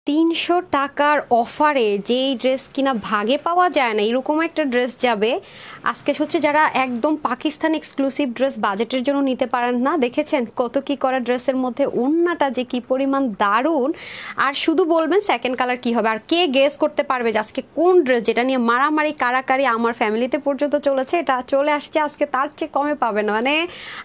৩০০ টাকার অফারে যেই ড্রেস কিনা ভাগে পাওয়া যায় না এরকম একটা ড্রেস যাবে আজকে হচ্ছে যারা একদম পাকিস্তান এক্সক্লুসিভ ড্রেস বাজেটের জন্য নিতে পারেন না দেখেছেন কত কি করা ড্রেসের মধ্যে ওড়নাটা যে কি পরিমাণ দারুণ আর শুধু বলবেন সেকেন্ড কালার কি হবে আর কে গেস করতে পারবে যে আজকে কোন ড্রেস যেটা নিয়ে মারামারি কারাকারি আমার ফ্যামিলিতে পর্যন্ত চলেছে এটা চলে আসছে আজকে তার চেয়ে কমে পাবেন মানে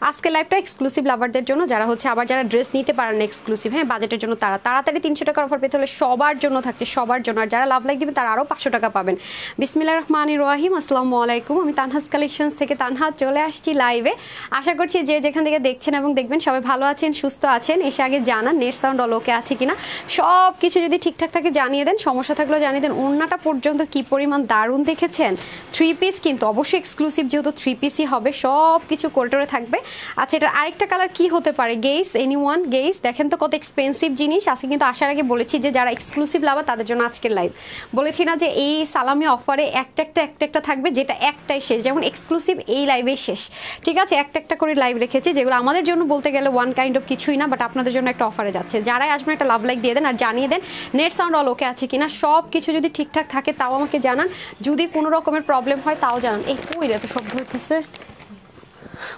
আজকে লাইভটা এক্সক্লুসিভ লাভারদের জন্য যারা হচ্ছে আবার যারা ড্রেস নিতে পারেন না এক্সক্লুসিভ হ্যাঁ বাজেটের জন্য তারা তাড়াতাড়ি ৩০০ টাকার অফার পেতে হলে সবার জন্য থাকছে সবার জন্য আর যারা লাভ লাইক দিবেন তারা আরও ৫০০ টাকা পাবেন বিসমিল্লাহির রহমানির রহিম আসসালামু আলাইকুম আমি তানহাস কালেকশনস থেকে তানহা চলে আসছি লাইভে আশা করছি যে যেখান থেকে দেখছেন এবং দেখবেন সবাই ভালো আছেন সুস্থ আছেন এসে আগে জানান নেট সাউন্ড অল ওকে আছে কিনা সব কিছু যদি ঠিকঠাক থাকে জানিয়ে দেন সমস্যা থাকলেও জানিয়ে দেন ওড়নাটা পর্যন্ত কি পরিমাণ দারুণ দেখেছেন 3 পিস কিন্তু অবশ্যই এক্সক্লুসিভ যেহেতু 3 পিসই হবে সব কিছু কোল্টরে থাকবে আচ্ছা এটা আরেকটা কালার কি হতে পারে গেস এনিওয়ান গেস দেখেন তো কত এক্সপেন্সিভ জিনিস আজকে কিন্তু আসার আগে বলেছি যে যারা এক্সক্লুসিভ লাভার তাদের জন্য আজকের লাইভ বলেছি না যে এই সালামি অফারে একটা থাকবে যেটা একটাই শেষ যেমন এক্সক্লুসিভ এই লাইভে শেষ ঠিক আছে একটা করে লাইভ রেখেছি যেগুলো আমাদের জন্য বলতে গেলে ওয়ান কাইন্ড অফ কিছুই না বাট আপনাদের জন্য একটা অফারে যাচ্ছে যারাই আসবেন একটা লাভ লাইক দিয়ে দেন আর জানিয়ে দেন নেট সাউন্ড অল ওকে আছে কিনা সব কিছু যদি ঠিকঠাক থাকে তাও আমাকে জানান যদি কোনো রকমের প্রবলেম হয় তাও জানান এই কই রে তো শব্দ হইতেছে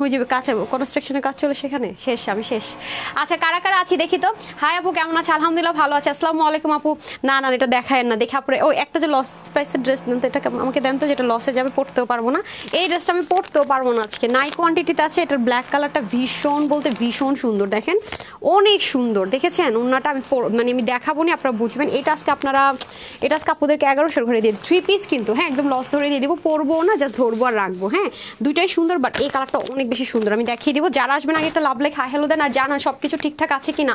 ওই যে কাছে কনস্ট্রাকশনের কাজ চলে সেখানে শেষ আমি শেষ আচ্ছা কারা কারা আছি দেখি তো হাই আপু কেমন আছে আলহামদুলিল্লাহ ভালো আছে আসসালামু আলাইকুম আপু না না এটা দেখায় না দেখা পরে ওই একটা যে লস প্রাইসের ড্রেস দেন তো এটা আমাকে দেন তো যেটা লসে যাবে পড়তেও পারবো না এই ড্রেসটা আমি পড়তেও পারবো না আজকে নাই কোয়ান্টিটিতে আছে এটার ব্ল্যাক কালারটা ভীষণ বলতে ভীষণ সুন্দর দেখেন অনেক সুন্দর দেখেছেন ওড়নাটা আমি মানে আমি দেখাবো না আপনারা বুঝবেন এটা আজকে আপুদেরকে 1100 করে দিয়ে 3 পিস কিন্তু হ্যাঁ একদম লস ধরে দিয়ে দিব পরবো না জাস্ট ধরবো আর রাখবো হ্যাঁ দুইটাই সুন্দর বাট এই কালারটা অনেক বেশি সুন্দর আমি দেখিয়ে দিব যারা আসবেন আগে একটা লাভ লাইক হাই হ্যালো দেন আর জানান সবকিছু ঠিকঠাক আছে কিনা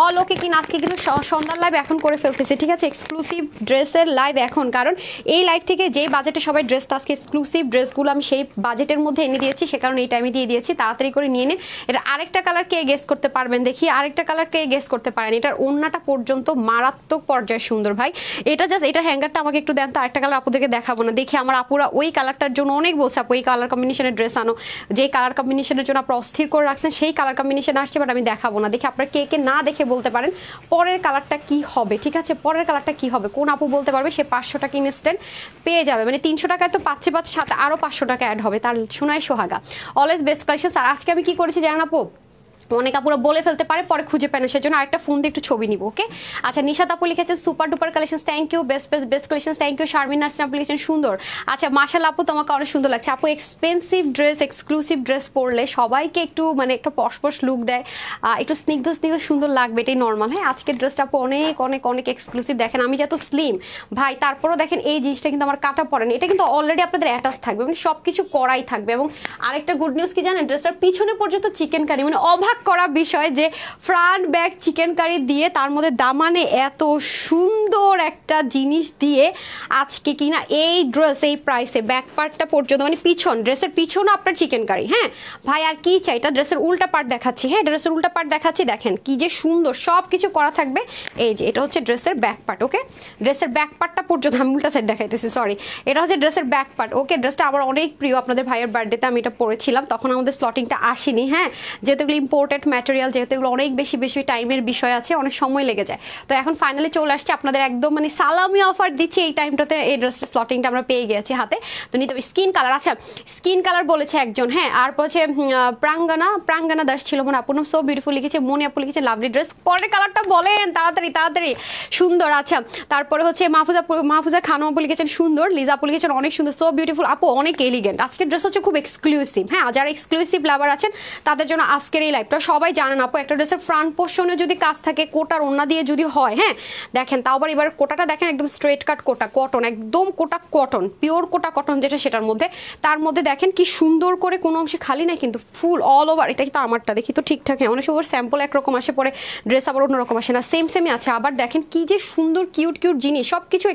অল ওকে কিনা আজকে কিন্তু সন্ধ্যার লাইভ এখন করে ফেলতেছে ঠিক আছে এক্সক্লুসিভ ড্রেসের লাইভ এখন কারণ এই লাইভ থেকে যে বাজেটে সবাই ড্রেস আজকে এক্সক্লুসিভ ড্রেসগুলো আমি সেই বাজেটের মধ্যে এনে দিয়েছি সে কারণে এই টাইমে দিয়ে দিয়েছি তাড়াতাড়ি করে নিয়ে নিন এটা আরেকটা কালার কে গেস করতে পারবেন দেখি আরেকটা কালার কে গেস করতে পারেন এটার ওড়নাটা পর্যন্ত মারাত্মক পর্যায়ে সুন্দর ভাই এটা জাস্ট এটা হ্যাঙ্গারটা আমাকে একটু দেন তো আরেকটা কালার আপুদেরকে দেখাবো না দেখি আমার আপুরা ওই কালারটার জন্য অনেক বলছে আপু এই কালার কম্বিনেশনের ড্রেস আনো যে কালার কম্বিনেশনের জন্য আপনারা অস্থির করে রাখছেন সেই কালার কম্বিনেশন আসছে বাট আমি দেখাবো না দেখি আপনারা কে কে না দেখে বলতে পারেন পরের কালারটা কি হবে ঠিক আছে পরের কালারটা কি হবে কোন আপু বলতে পারবে সে 500 টাকা ইনস্ট্যান্ট পেয়ে যাবে মানে 300 টাকায় তো পাচ্ছে সাথে আরো 500 টাকা অ্যাড হবে তার শোনায় সোহাগা অলওয়েজ বেস্ট কালেকশন আর আজকে আমি কি করেছি জানেন আপু অনেক আপুরা বলে ফেলতে পারে পরে খুঁজে পায় না সেজন্য আরেকটা ফোন দিয়ে একটু ছবি নিব ওকে আচ্ছা নিশাত আপু লিখেছেন super duper collection thank you best collection thank you Sharmin Narsin আপু লিখেছেন সুন্দর আচ্ছা মাশাআল্লাহ আপু তোমাকে অনেক সুন্দর লাগছে আপু এক্সপেন্সিভ ড্রেস এক্সক্লুসিভ ড্রেস পরলে সবাইকে একটু মানে একটা পশপশ লুক দেয় একটু স্নিগ্ধ সুন্দর লাগবে এটাই নর্মাল হ্যাঁ আজকের ড্রেসটা আপু অনেক এক্সক্লুসিভ দেখেন আমি যত স্লিম ভাই তারপরও দেখেন এই জিনিসটা কিন্তু আমার কাটা পড়েনি এটা কিন্তু অলরেডি আপনাদের অ্যাটাচ থাকবে মানে সব কিছু করাই থাকবে এবং আরেকটা গুড নিউজ কি জানেন ড্রেসটার পিছনে পর্যন্ত চিকেন কারি মানে অবাক করা বিষয় যে ফ্রন্ট ব্যাক চিকেন কারি দিয়ে তার মধ্যে দামানে এত সুন্দর একটা জিনিস দিয়ে আজকে কিনা এই ড্রেস এই প্রাইসে ব্যাক পার্টটা পর্যন্ত মানে পিছন ড্রেসের পিছনে আপনার চিকেন কারি হ্যাঁ ভাই আর কি চাই এটা ড্রেসের উল্টা পার্ট দেখাচ্ছি হ্যাঁ ড্রেসের উল্টা পার্ট দেখাচ্ছি দেখেন কি যে সুন্দর সব কিছু করা থাকবে এই যে এটা হচ্ছে ড্রেসের ব্যাক পার্ট ওকে ড্রেসের ব্যাক পার্টটা পর্যন্ত আমি উল্টা সাইড দেখাইতেছি সরি এটা হচ্ছে ড্রেসের ব্যাক পার্ট ওকে ড্রেসটা আমার অনেক প্রিয় আপনাদের ভাইয়ের বার্থডেতে আমি এটা পরেছিলাম তখন আমাদের স্লটিংটা আসেনি হ্যাঁ যেহেতু এগুলো ইম্পোর্টেড ম্যাটেরিয়াল যেহেতু এগুলো অনেক বেশি টাইমের বিষয় আছে অনেক সময় লেগে যায় তো এখন ফাইনালি চলে আসছে আপনাদের একদম মানে সালামি অফার দিচ্ছি এই টাইমটাতে এই ড্রেসের স্লটিংটা আমরা পেয়ে গেছি হাতে তো নিতে স্কিন কালার আচ্ছা স্কিন কালার বলেছে একজন হ্যাঁ আর বলছে প্রাঙ্গনা দাস ছিল মনে আপু সো বিউটিফুল লিখেছে মনে আপু লিখেছে লাভলি ড্রেস পরের কালারটা বলেন তাড়াতাড়ি সুন্দর আচ্ছা তারপরে হচ্ছে মাহফুজা খানম আপু লিখেছেন সুন্দর লিজা আপু লিখেছেন অনেক সুন্দর সো বিউটিফুল আপু অনেক এলিগেন্ট আজকের ড্রেস হচ্ছে খুব এক্সক্লুসিভ হ্যাঁ যারা এক্সক্লুসিভ লাভার আছেন তাদের জন্য আজকের এই লাইভটা সবাই জানেন আপু একটা ড্রেসের ফ্রন্ট পোর্শনে যদি কাজ থাকে কোটার ওড়না দিয়ে যদি হয় হ্যাঁ দেখেন তাও আবার এবার কোটাটা দেখেন একদম স্ট্রেট কাট কোটা কটন একদম কোটা কটন পিওর কোটা কটন যেটা সেটার মধ্যে তার মধ্যে দেখেন কি সুন্দর করে কোনো অংশে খালি না কিন্তু ফুল অল ওভার এটা কিন্তু আমারটা দেখি তো ঠিকঠাক হ্যাঁ অনেক সময় স্যাম্পল একরকম আসে পরে ড্রেস আবার অন্যরকম আসে না সেমই আছে আবার দেখেন কি যে সুন্দর কিউট জিনিস সব কিছু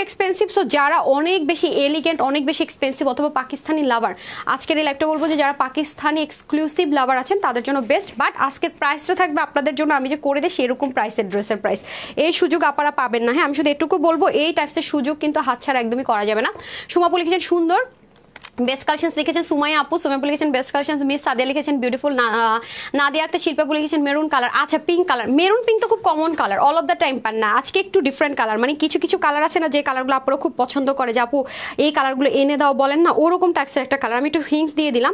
এক্সপেন্সিভ সো যারা অনেক বেশি এলিগেন্ট অনেক বেশি এক্সপেন্সিভ অথবা পাকিস্তানি লাভার আজকের এই লাইভটা বলবো যে যারা পাকিস্তানি এক্সক্লুসিভ লাভার আছেন তাদের জন্য বেস্ট বাট আজকের প্রাইসটা থাকবে আপনাদের জন্য আমি যে করে দিই সেরকম প্রাইসের ড্রেসের প্রাইস এই সুযোগ আপনারা পাবেন না হ্যাঁ আমি শুধু এটুকু বলবো এই টাইপসের সুযোগ কিন্তু হাতছাড়া একদমই করা যাবে না সুমাপু লিখেছেন সুন্দর বেস্ট কালেকশন লিখেছেন সুমাইয়া আপু, সুমাইয়া আপু লিখেছেন বেস্ট কালেকশন, মিস সাদিয়া লিখেছেন বিউটিফুল, নাদিয়া আক্তার শিল্পা আপু লিখেছেন মেরুন কালার। আচ্ছা পিঙ্ক কালার, মেরুন পিঙ্ক তো খুব common colour, all of the time পান না, আজকে একটু ডিফারেন্ট কালার, মানে কিছু কিছু কালার আছে না যে কালারগুলো আপনারা খুব পছন্দ করে যে আপু এই কালারগুলো এনে দাও বলেন না, ওরকম টাইপসের একটা কালার। আমি একটু হিংস দিয়ে দিলাম,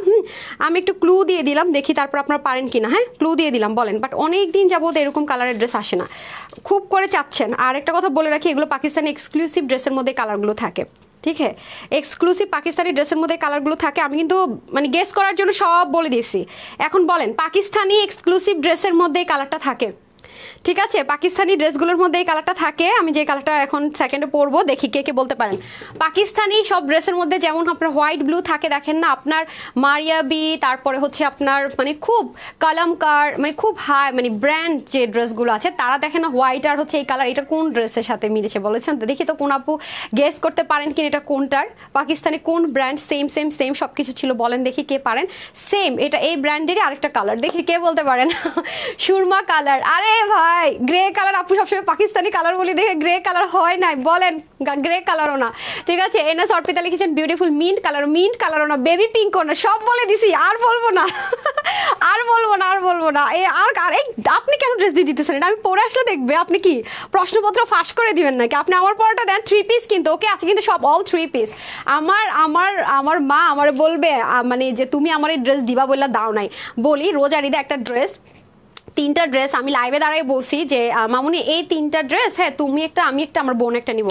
আমি একটু ক্লু দিয়ে দিলাম, দেখি তারপর আপনারা পারেন কিনা। হ্যাঁ ক্লু দিয়ে দিলাম, বলেন। বাট অনেক দিন যাবত এরকম কালারের ড্রেস আসে না, খুব করে চাচ্ছেন। আর একটা কথা বলে রাখি, এগুলো পাকিস্তানি এক্সক্লুসিভ ড্রেসের মধ্যে কালারগুলো থাকে, ঠিক হ্যাঁ, এক্সক্লুসিভ পাকিস্তানি ড্রেসের মধ্যে কালারগুলো থাকে। আমি কিন্তু মানে গেস করার জন্য সব বলে দিয়েছি। এখন বলেন পাকিস্তানি এক্সক্লুসিভ ড্রেসের মধ্যে এই কালারটা থাকে, ঠিক আছে, পাকিস্তানি ড্রেসগুলোর মধ্যে এই কালারটা থাকে। আমি যে কালারটা এখন সেকেন্ডে পরবো, দেখি কে কে বলতে পারেন। পাকিস্তানি সব ড্রেসের মধ্যে যেমন আপনার হোয়াইট ব্লু থাকে, দেখেন না আপনার মারিয়াবি, তারপরে হচ্ছে আপনার মানে খুব কালামকার, মানে খুব হাই মানে ব্র্যান্ড যে ড্রেসগুলো আছে, তারা দেখেন না হোয়াইট আর হচ্ছে এই কালার, এটা কোন ড্রেসের সাথে মিলেছে বলেছেন তো? দেখি তো কোন আপু গেস করতে পারেন কিনা এটা কোনটার, পাকিস্তানি কোন ব্র্যান্ড। সেম সেম সেম সব কিছু ছিল, বলেন দেখি কে পারেন। সেম এটা এই ব্র্যান্ডেরই আরেকটা কালার, দেখি কে বলতে পারেন। সুরমা কালার, আরে ভাই গ্রে কালার, আপু সবসময় পাকিস্তানি কালার বলি দেখে গ্রে কালার হয় নাই, বলেন গ্রে কালারও না, ঠিক আছে। এনএস অর্পিতা লিখেছেন বিউটিফুল মিন্ট কালার, মিন্ট কালারও না, বেবি পিঙ্কও না, সব বলে দিছি, আর বলবো না, আর বলবো না, আর বলবো না। আর এই আপনি কেন ড্রেস দিয়ে দিতেছেন? এটা আমি পরে আসলে দেখবে আপনি কি প্রশ্নপত্র ফাঁস করে দিবেন নাকি? আপনি আমার পরটা দেন 3 পিস, কিন্তু ওকে আছে কিন্তু সব অল 3 পিস। আমার আমার আমার মা আমার বলবে মানে যে তুমি আমার এই ড্রেস দিবা বললা দাও নাই। বলি রোজার ঈদে একটা ড্রেস, 3টা ড্রেস আমি লাইভে দাঁড়াই বলছি যে মামুনি এই 3টা ড্রেস, হ্যাঁ তুমি একটা আমি একটা আমার বোন একটা নিব।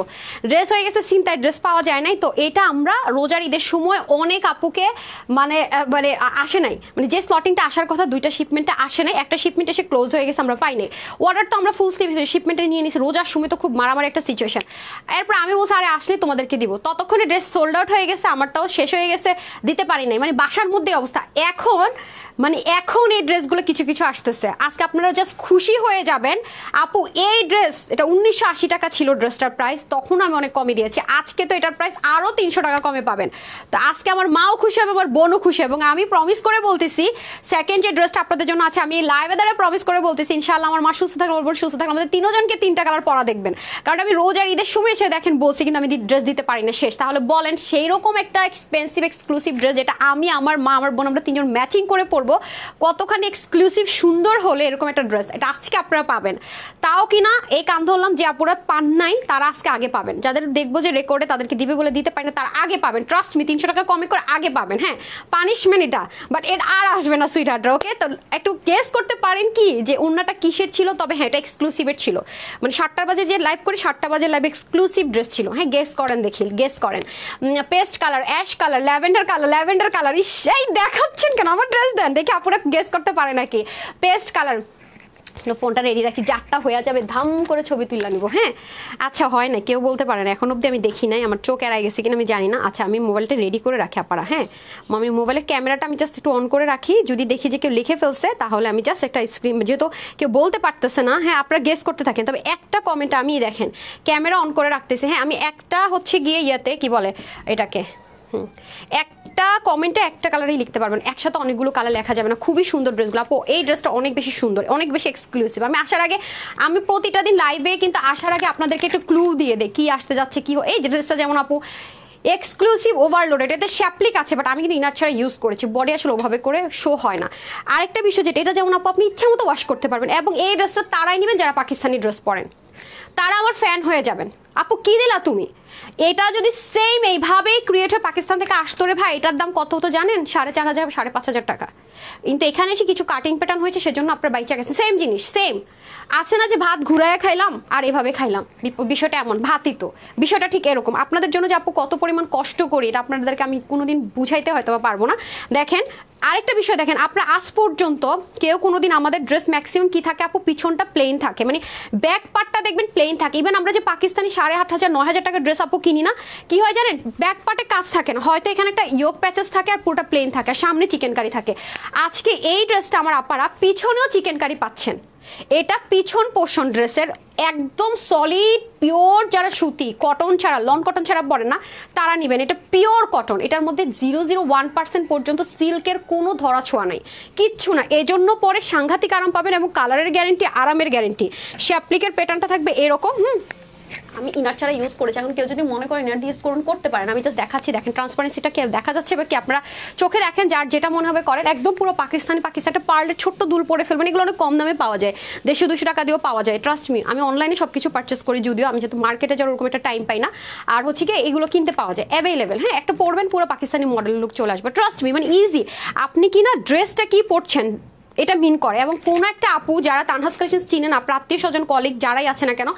ড্রেস হয়ে গেছে চিন্তায়, ড্রেস পাওয়া যায় নাই। তো এটা আমরা রোজার ঈদের সময় অনেক আপুকে মানে মানে আসে নাই, মানে যে স্লটিংটা আসার কথা 2টা শিপমেন্টে আসে নাই, একটা শিপমেন্ট এসে ক্লোজ হয়ে গেছে, আমরা পাই নাই। অর্ডার তো আমরা ফুল স্লিভ শিপমেন্টে নিয়ে নিয়েছি, রোজার সময় তো খুব মারামারি একটা সিচুয়েশন। এরপর আমি বলছি আরে আসলে তোমাদেরকে দিব, ততক্ষণে ড্রেস সোল্ড আউট হয়ে গেছে, আমারটাও শেষ হয়ে গেছে, দিতে পারি নাই, মানে বাসার মধ্যে অবস্থা। এখন মানে এখন এই ড্রেসগুলো কিছু কিছু আসতেছে, আজকে আপনারা জাস্ট খুশি হয়ে যাবেন। আপু এই ড্রেস এটা 1980 টাকা ছিল ড্রেসটার প্রাইস, তখন আমি অনেক কমে দিয়েছি, আজকে তো এটার প্রাইস আরো 300 টাকা কমে পাবেন। তো আজকে আমার মাও খুশি হবে, আমার বোনও খুশি, এবং আমি প্রমিস করে বলতেছি সেকেন্ড যে ড্রেসটা আপনাদের জন্য আছে, আমি লাইভে দ্বারা প্রমিস করে বলতেছি ইনশাআল্লাহ আমার মা সুস্থ থাকলে, আমার বোন সুস্থ থাকলে, আমাদের 3 জনকে 3টা কালার পরা দেখবেন। কারণ আমি রোজার ঈদের সময় এসে দেখেন বলছি, কিন্তু আমি ড্রেস দিতে পারি না শেষ। তাহলে বলেন সেই রকম একটা এক্সপেন্সিভ এক্সক্লুসিভ ড্রেস যেটা আমি আমার মা আমার বোন আমরা 3 জন ম্যাচিং করে পরবো, কতখানি এক্সক্লুসিভ সুন্দর হলে এরকম একটা ড্রেস, এটা আজকে আপনারা পাবেন। তাও কিনা এই কান ধরলাম যে আপুরা পান নাই তারা আজকে আগে পাবেন, যাদের দেখবো যে রেকর্ডে তাদেরকে দিবে বলে দিতে পারি না তারা আগে পাবেন, ট্রাস্ট মি 300 টাকা কমে করে আগে পাবেন। হ্যাঁ পানিশমেন্ট এটা, বাট এটা আর আসবে না সুইট হার্টরা, ওকে? তো একটু গেস করতে পারেন কি যে অন্যটা কিসের ছিল? তবে হ্যাঁ এটা এক্সক্লুসিভের ছিল, মানে 7টা বাজে যে লাইভ করি 7টা বাজে লাইভ এক্সক্লুসিভ ড্রেস ছিল। হ্যাঁ গেস করেন, দেখি গেস করেন। Paste colour, ash colour, lavender colour, lavender colour, সেই দেখাচ্ছেন কেন? আমার ড্রেস দেন দেখি আপুরা গেস করতে পারে নাকি। পেস্ট কালার, ফোনটা রেডি রাখি, 4টা হয়ে যাবে ধাম করে ছবি তুলে নিব। হ্যাঁ আচ্ছা হয় না, কেউ বলতে পারে না, এখন অব্দি আমি দেখি নাই, আমার চোখ এড়াই গেছে কিনা আমি জানি না। আচ্ছা আমি মোবাইলটা রেডি করে রাখি আপারা। হ্যাঁ আমি মোবাইলের ক্যামেরাটা আমি জাস্ট একটু অন করে রাখি, যদি দেখি যে কেউ লিখে ফেলছে তাহলে আমি জাস্ট একটা স্ক্রিন, যেহেতু কেউ বলতে পারতেছে না, হ্যাঁ আপনারা গেস করতে থাকেন। তবে একটা কমেন্ট আমি দেখেন ক্যামেরা অন করে রাখতেছি, হ্যাঁ আমি একটা হচ্ছে গিয়ে ইয়াতে কি বলে এটাকে, একটা কমেন্টে একটা কালারই লিখতে পারবেন, একসাথে অনেকগুলো কালার লেখা যাবে না। খুবই সুন্দর ড্রেসগুলো আপু, এই ড্রেসটা অনেক বেশি সুন্দর, অনেক বেশি এক্সক্লুসিভ। আমি আসার আগে, আমি প্রতিটা দিন লাইভে কিন্তু আসার আগে আপনাদেরকে একটু ক্লু দিয়ে দেয় কি আসতে যাচ্ছে কি। এই যে ড্রেসটা যেমন আপু এক্সক্লুসিভ ওভারলোড, এটাতে শ্যাপলিক আছে, বাট আমি কিন্তু ইনার ছাড়া ইউজ করেছি, বডি আসলে ওভাবে করে শো হয় না। আরেকটা বিষয় যেটা, এটা যেমন আপু আপনি ইচ্ছা মতো ওয়াশ করতে পারবেন, এবং এই ড্রেসটা তারাই নেবেন যারা পাকিস্তানি ড্রেস পরেন, তারা আমার ফ্যান হয়ে যাবেন। আপু কি দিলা তুমি? এটা যদি সেম এইভাবেই ক্রিয়েট হয়ে পাকিস্তান থেকে আসতো রে ভাই, এটার দাম কত হতো জানেন? 4,500 5,500 টাকা। কিন্তু এখানে এসে কিছু কাটিং প্যাটার্ন হয়েছে সেজন্য আপনার বাইচা গেছে। সেম জিনিস, সেম আছে না যে ভাত ঘুরায় খাইলাম আর এভাবে খাইলাম, বিষয়টা এমন, ভাতই তো বিষয়টা ঠিক এরকম। আপনাদের জন্য যে আপু কত পরিমাণ কষ্ট করি এটা আপনাদেরকে আমি কোনোদিন বুঝাইতে হয়তো পারবো না। দেখেন আরেকটা বিষয় দেখেন, আপনারা আজ পর্যন্ত কেউ কোনোদিন আমাদের ড্রেস ম্যাক্সিমাম কি থাকে আপু, পিছনটা প্লেন থাকে, মানে ব্যাক পার্টটা দেখবেন প্লেন থাকে। ইভেন আমরা যে পাকিস্তানি 8,500 9,000 টাকার ড্রেস আপু কিনি না, কি হয় জানেন, ব্যাক পার্টে কাজ থাকে না, হয়তো এখানে একটা ইয়োক প্যাচেস থাকে আর পুরোটা প্লেন থাকে, সামনে চিকেন কারি থাকে। আজকে এই ড্রেসটা আমার আপারা পিছনেও চিকেন কারি পাচ্ছেন, এটা পিছন পোর্শন ড্রেসের একদম সলিড পিওর, যারা সুতি কটন ছাড়া লন কটন ছাড়া পরে না তারা নেবেন, এটা পিওর কটন, এটার মধ্যে 0.01% পর্যন্ত সিল্কের কোনো ধরা ছোঁয়া নাই, কিচ্ছু না। এজন্য পরে সাংঘাতিক আরাম পাবেন এবং কালারের গ্যারেন্টি, আরামের গ্যারেন্টি। শ্যাপলিকের প্যাটার্নটা থাকবে এরকম, আমি ইনার ছাড়া ইউজ করেছি, এখন কেউ যদি মনে করেন ইনার দিয়ে ইউজ করতে পারেন, আমি জাস্ট দেখাচ্ছি। দেখেন ট্রান্সপারেন্সিটা কি দেখা যাচ্ছে বা কি আপনারা চোখে দেখেন, যার যেটা মনে হবে করেন। একদম পুরো পাকিস্তানি একটা পার্লের ছোট্ট দুল পরে ফেলবেন, এগুলো অনেক কম দামে পাওয়া যায়, 150-200 টাকা দিয়েও পাওয়া যায়। ট্রাস্ট মি, আমি অনলাইনে সব কিছু পারচেস করি, যদিও আমি যেহেতু মার্কেটে যাওয়ার ওরকম একটা টাইম পাই না। আর হচ্ছে কি এগুলো কিনতে পাওয়া যায় অ্যাভেলেবেল, হ্যাঁ। একটা পরবেন পুরো পাকিস্তানি মডেল লুক চলে আসবে, ট্রাস্ট মি, মানে ইজি। আপনি কি না ড্রেসটা কি পরছেন এটা মিন করে। এবং কোনো একটা আপু যারা তানহাস কালেকশন চিনেন, আপনার আত্মীয় স্বজন কলিগ যারাই আছে না কেন,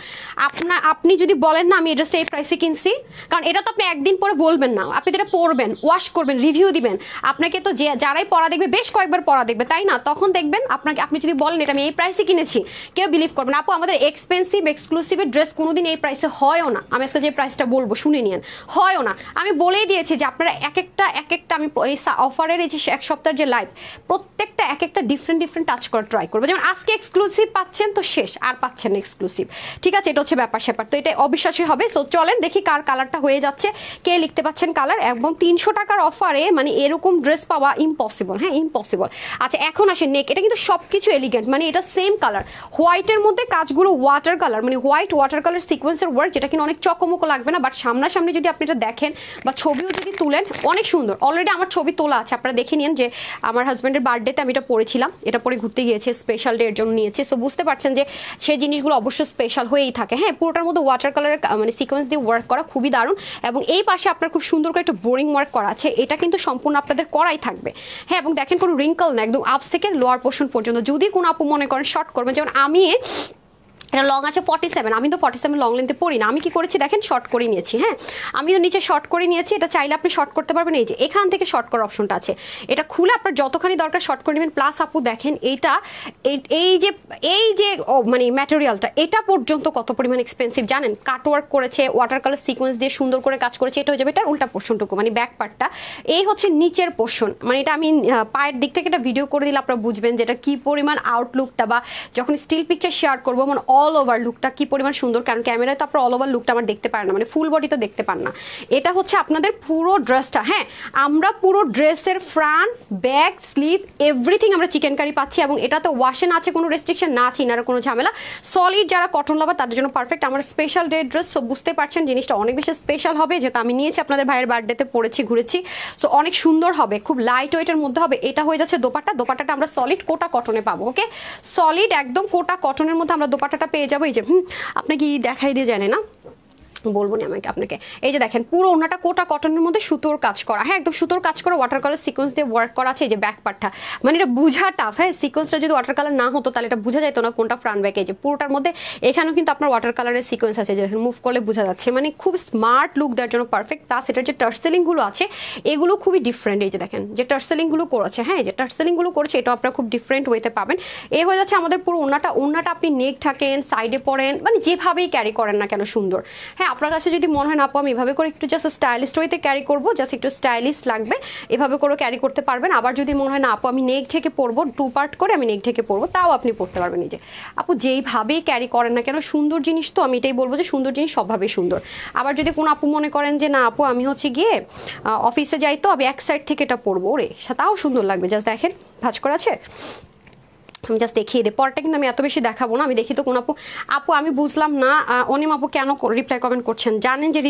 আপনি যদি বলেন না আমি এই ড্রেসটা এই প্রাইসে কিনছি, কারণ এটা তো আপনি একদিন পরে বলবেন না, আপনি যেটা পরবেন, ওয়াশ করবেন, রিভিউ দিবেন, আপনাকে তো যারাই পরা দেখবে বেশ কয়েকবার পরা দেখবে, তাই না? তখন দেখবেন আপনি যদি বলেন এটা আমি এই প্রাইসে কিনেছি, কেউ বিলিভ করবেন। আপু আমাদের এক্সপেন্সিভ এক্সক্লুসিভের ড্রেস কোনোদিন এই প্রাইসে হয়ও না। আমি আজকে যে প্রাইসটা বলবো শুনে নিন, হয়ও না। আমি বলেই দিয়েছি যে আপনারা এক একটা আমি এই অফারের এই যে এক সপ্তাহের যে লাইভ, প্রত্যেকটা এক একটা ডিফারেন্ট টাচ করে ট্রাই করবো। যেমন আজকে এক্সক্লুসিভ পাচ্ছেন তো শেষ আর পাচ্ছেন এক্সক্লুসিভ, ঠিক আছে? এটা হচ্ছে ব্যাপার স্যাপার, তো এটা অবিশ্বাসী হবে। সো চলেন দেখি কার কালারটা হয়ে যাচ্ছে, কে লিখতে পাচ্ছেন কালার। এবং 300 টাকার অফারে মানে এরকম ড্রেস পাওয়া ইম্পসিবল, হ্যাঁ ইম্পসিবল। আচ্ছা এখন আসে নেক, এটা কিন্তু সবকিছু এলিগেন্ট, মানে এটা সেম কালার, হোয়াইটের মধ্যে কাজগুলো ওয়াটার কালার, মানে হোয়াইট ওয়াটার কালার সিকোয়েন্সের ওয়ার্ক, যেটা কিন্তু অনেক চকমকো লাগবে না, বাট সামনাসামনি যদি আপনি এটা দেখেন বা ছবিও যদি তুলেন অনেক সুন্দর। অলরেডি আমার ছবি তোলা আছে, আপনারা দেখে নিন যে আমার হাজব্যান্ডের বার্থডেতে আমি এটা পরেছিলাম, এটা পরে ঘুরতে গিয়েছে, স্পেশাল ডে এর জন্য নিয়েছে। সো বুঝতে পারছেন যে সেই জিনিসগুলো অবশ্যই স্পেশাল হয়েই থাকে, হ্যাঁ। পুরোটার মধ্যে ওয়াটার কালারের মানে সিকোয়েন্স দিয়ে ওয়ার্ক করা, খুবই দারুণ। এবং এই পাশে আপনার খুব সুন্দর করে একটা বোরিং ওয়ার্ক করা আছে, এটা কিন্তু সম্পূর্ণ আপনাদের করাই থাকবে, হ্যাঁ। এবং দেখেন কোনো রিঙ্কল না, একদম আপস থেকে লোয়ার পোর্শন পর্যন্ত। যদি কোনো আপু মনে করেন শর্ট করবেন, যেমন আমি এটা লং আছে 47, আমি তো 47 লং লেন্থে পড়ি না, আমি কি করেছি দেখেন শর্ট করে নিয়েছি, হ্যাঁ। আমি তো নিচে শর্ট করে নিয়েছি, এটা চাইলে আপনি শর্ট করতে পারবেন, এই যে এখান থেকে শর্ট করার অপশনটা আছে, এটা খুলে আপনার যতখানি দরকার শর্ট করে নেবেন। প্লাস আপু দেখেন এইটা এই যে মানে ম্যাটেরিয়ালটা এটা পর্যন্ত কত পরিমাণ এক্সপেন্সিভ জানেন। কাটওয়ার্ক করেছে, ওয়াটার কালার সিকোয়েন্স দিয়ে সুন্দর করে কাজ করেছে। এটা হয়ে যাবে এটার উল্টা পোর্শনটুকু, মানে ব্যাক পার্টটা। এই হচ্ছে নিচের পোর্শন, মানে এটা আমি পায়ের দিক থেকে একটা ভিডিও করে দিলে আপনারা বুঝবেন যে এটা কি পরিমাণ আউটলুকটা, বা যখন স্টিল পিকচার শেয়ার করবো মানে অল ওভার লুকটা কি পরিমাণ সুন্দর, কারণ ক্যামেরায় তো আপনার অল ওভার লুকটা আমার দেখতে পারেন না, মানে ফুল বডি তো দেখতে পান না। এটা হচ্ছে আপনাদের পুরো ড্রেসটা, হ্যাঁ। আমরা পুরো ড্রেসের ফ্রন্ট, ব্যাক, স্লিভ এভরিথিং আমরা চিকেন কারি পাচ্ছি। এবং এটাতে ওয়াশে না আছে কোনো রেস্ট্রিকশন, না আছে ইনারের কোনো ঝামেলা। সলিড যারা কটন লাভার তাদের জন্য পারফেক্ট। আমার স্পেশাল ডে ড্রেস, সো বুঝতে পারছেন জিনিসটা অনেক বেশি স্পেশাল হবে, যেহেতু আমি নিয়েছি আপনাদের ভাইয়ের বার্থডেতে পরেছি, ঘুরেছি। সো অনেক সুন্দর হবে, খুব লাইট ওয়েটের মধ্যে হবে। এটা হয়ে যাচ্ছে দোপাট্টাটা আমরা সলিড কোটা কটনে পাবো, ওকে। সলিড একদম কোটা কটনের মধ্যে আমরা দোপাট্টাটা পেয়ে যাবো। এই যে আপনাকে দেখাই দিয়ে জানে না, বলবো না আপনাকে। এই যে দেখেন পুরো ওনাটা কোটা কটনের মধ্যে সুতোর কাজ করা, হ্যাঁ একদম সুতোর কাজ করা, ওয়াটার কালার সিকোয়েন্স দিয়ে ওয়ার্ক করা আছে। এই যে ব্যাক পার্টটা, মানে এটা বোঝা টাফ, হ্যাঁ। সিকোয়েন্সটা যদি ওয়াটার কালার না হতো তাহলে এটা বোঝা যেত না কোনটা ফ্রন্ট ব্যাক। এই যে পুরোটার মধ্যে এখানেও কিন্তু আপনার ওয়াটার কালারের সিকোয়েন্স আছে, যে মুভ করলে বোঝা যাচ্ছে, মানে খুব স্মার্ট লুক দেওয়ার জন্য পারফেক্ট। প্লাস এটার যে টার্সেলিংগুলো আছে এগুলো খুবই ডিফারেন্ট। এই যে দেখেন যে টার্সেলিংগুলো করেছে, হ্যাঁ, যে টার্সেলিংগুলো করেছে এটা আপনারা খুব ডিফারেন্ট ওয়েতে পাবেন। এই হয়ে যাচ্ছে আমাদের পুরো ওনাটা আপনি নেক থাকেন, সাইডে পরেন, মানে যেভাবেই ক্যারি করেন না কেন সুন্দর, হ্যাঁ। আপনার কাছে যদি মনে হয় না আপু আমি এভাবে করে একটু জাস্ট স্টাইলিশ ওয়েতে ক্যারি করবো, জাস্ট একটু স্টাইলিশ লাগবে, এভাবে করে ক্যারি করতে পারবেন। আবার যদি মনে হয় না আপু আমি নেক ঢেকে পরবো, 2 পার্ট করে আমি নেক ঢেকে পরবো, তাও আপনি পরতে পারবেন। এই যে আপু যেইভাবেই ক্যারি করেন না কেন সুন্দর জিনিস, তো আমি এটাই বলবো যে সুন্দর জিনিস সবভাবেই সুন্দর। আবার যদি কোনো আপু মনে করেন যে না আপু আমি হচ্ছে গিয়ে অফিসে যাই তো আমি এক সাইড থেকে এটা পরবো, রে তাও সুন্দর লাগবে। জাস্ট দেখেন ভাঁজ করা আছে, আমি জাস্ট দেখিয়ে দিই। পরটা কিন্তু আমি এত বেশি দেখাবো না। আমি দেখি তো কোন আপু আমি বুঝলাম না অনিম আপু কেন রিপ্লাই কমেন্ট করছেন। জানেন যে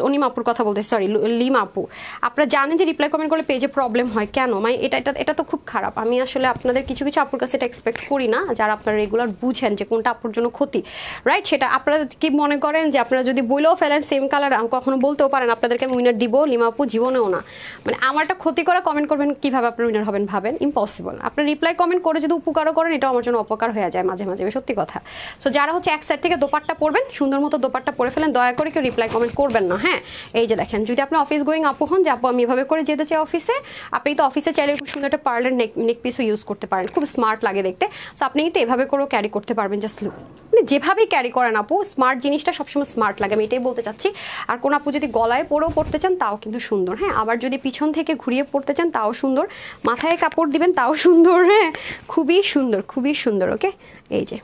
অনিম আপুর কথা বলতে, সরি লিম আপু, আপনারা জানেন যে রিপ্লাই কমেন্ট করলে পেজে প্রবলেম হয় কেন? মানে এটা তো খুব খারাপ। আমি আসলে আপনাদের কিছু আপুর কাছে এটা এক্সপেক্ট করি না, যারা আপনারা রেগুলার বুঝেন যে কোনটা আপুর জন্য ক্ষতি, রাইট? সেটা আপনারা কি মনে করেন যে আপনারা যদি বইলেও ফেলেন সেম কালার, কখনো বলতেও পারেন আপনাদেরকে আমি উইনার দিব, লিমা আপু জীবনেও না। মানে আমারটা ক্ষতি করে কমেন্ট করবেন, কিভাবে আপনার উইনার হবেন ভাবেন, ইম্পসিবল। আপনার রিপ্লাই কমেন্ট করে যদি উপকারও করেন এটা আমার জন্য অপকার হয়ে যায় মাঝে মাঝে, সত্যি কথা। সো যারা হচ্ছে এক সাইড থেকে দোপাট্টা পরবেন, সুন্দর মতো দোপাট্টা পরে ফেলেন, দয়া করে কেউ রিপ্লাই কমেন্ট করবেন না, হ্যাঁ। এই যে দেখেন যদি আপনি অফিস গোয়িং আপু হন, যে আপু আমি এভাবে করে যেতে চাই অফিসে, আপনি তো অফিসে চাইলে খুব সুন্দর একটা পার্লার নেক পিসও ইউজ করতে পারেন, খুব স্মার্ট লাগে দেখতে। সো আপনি কিন্তু এভাবে করেও ক্যারি করতে পারবেন, জাস্ট লুক, মানে যেভাবেই ক্যারি করেন আপু স্মার্ট জিনিসটা সবসময় স্মার্ট লাগে, আমি এটাই বলতে চাচ্ছি। আর কোন আপু যদি গলায় পরেও পড়তে চান তাও কিন্তু সুন্দর, হ্যাঁ। আবার যদি পিছন থেকে ঘুরিয়ে পড়তে চান তাও সুন্দর, মাথায় কাপড় দিবেন তাও সুন্দর, হ্যাঁ, খুবই সুন্দর, খুবই সুন্দর, ওকে। এই যে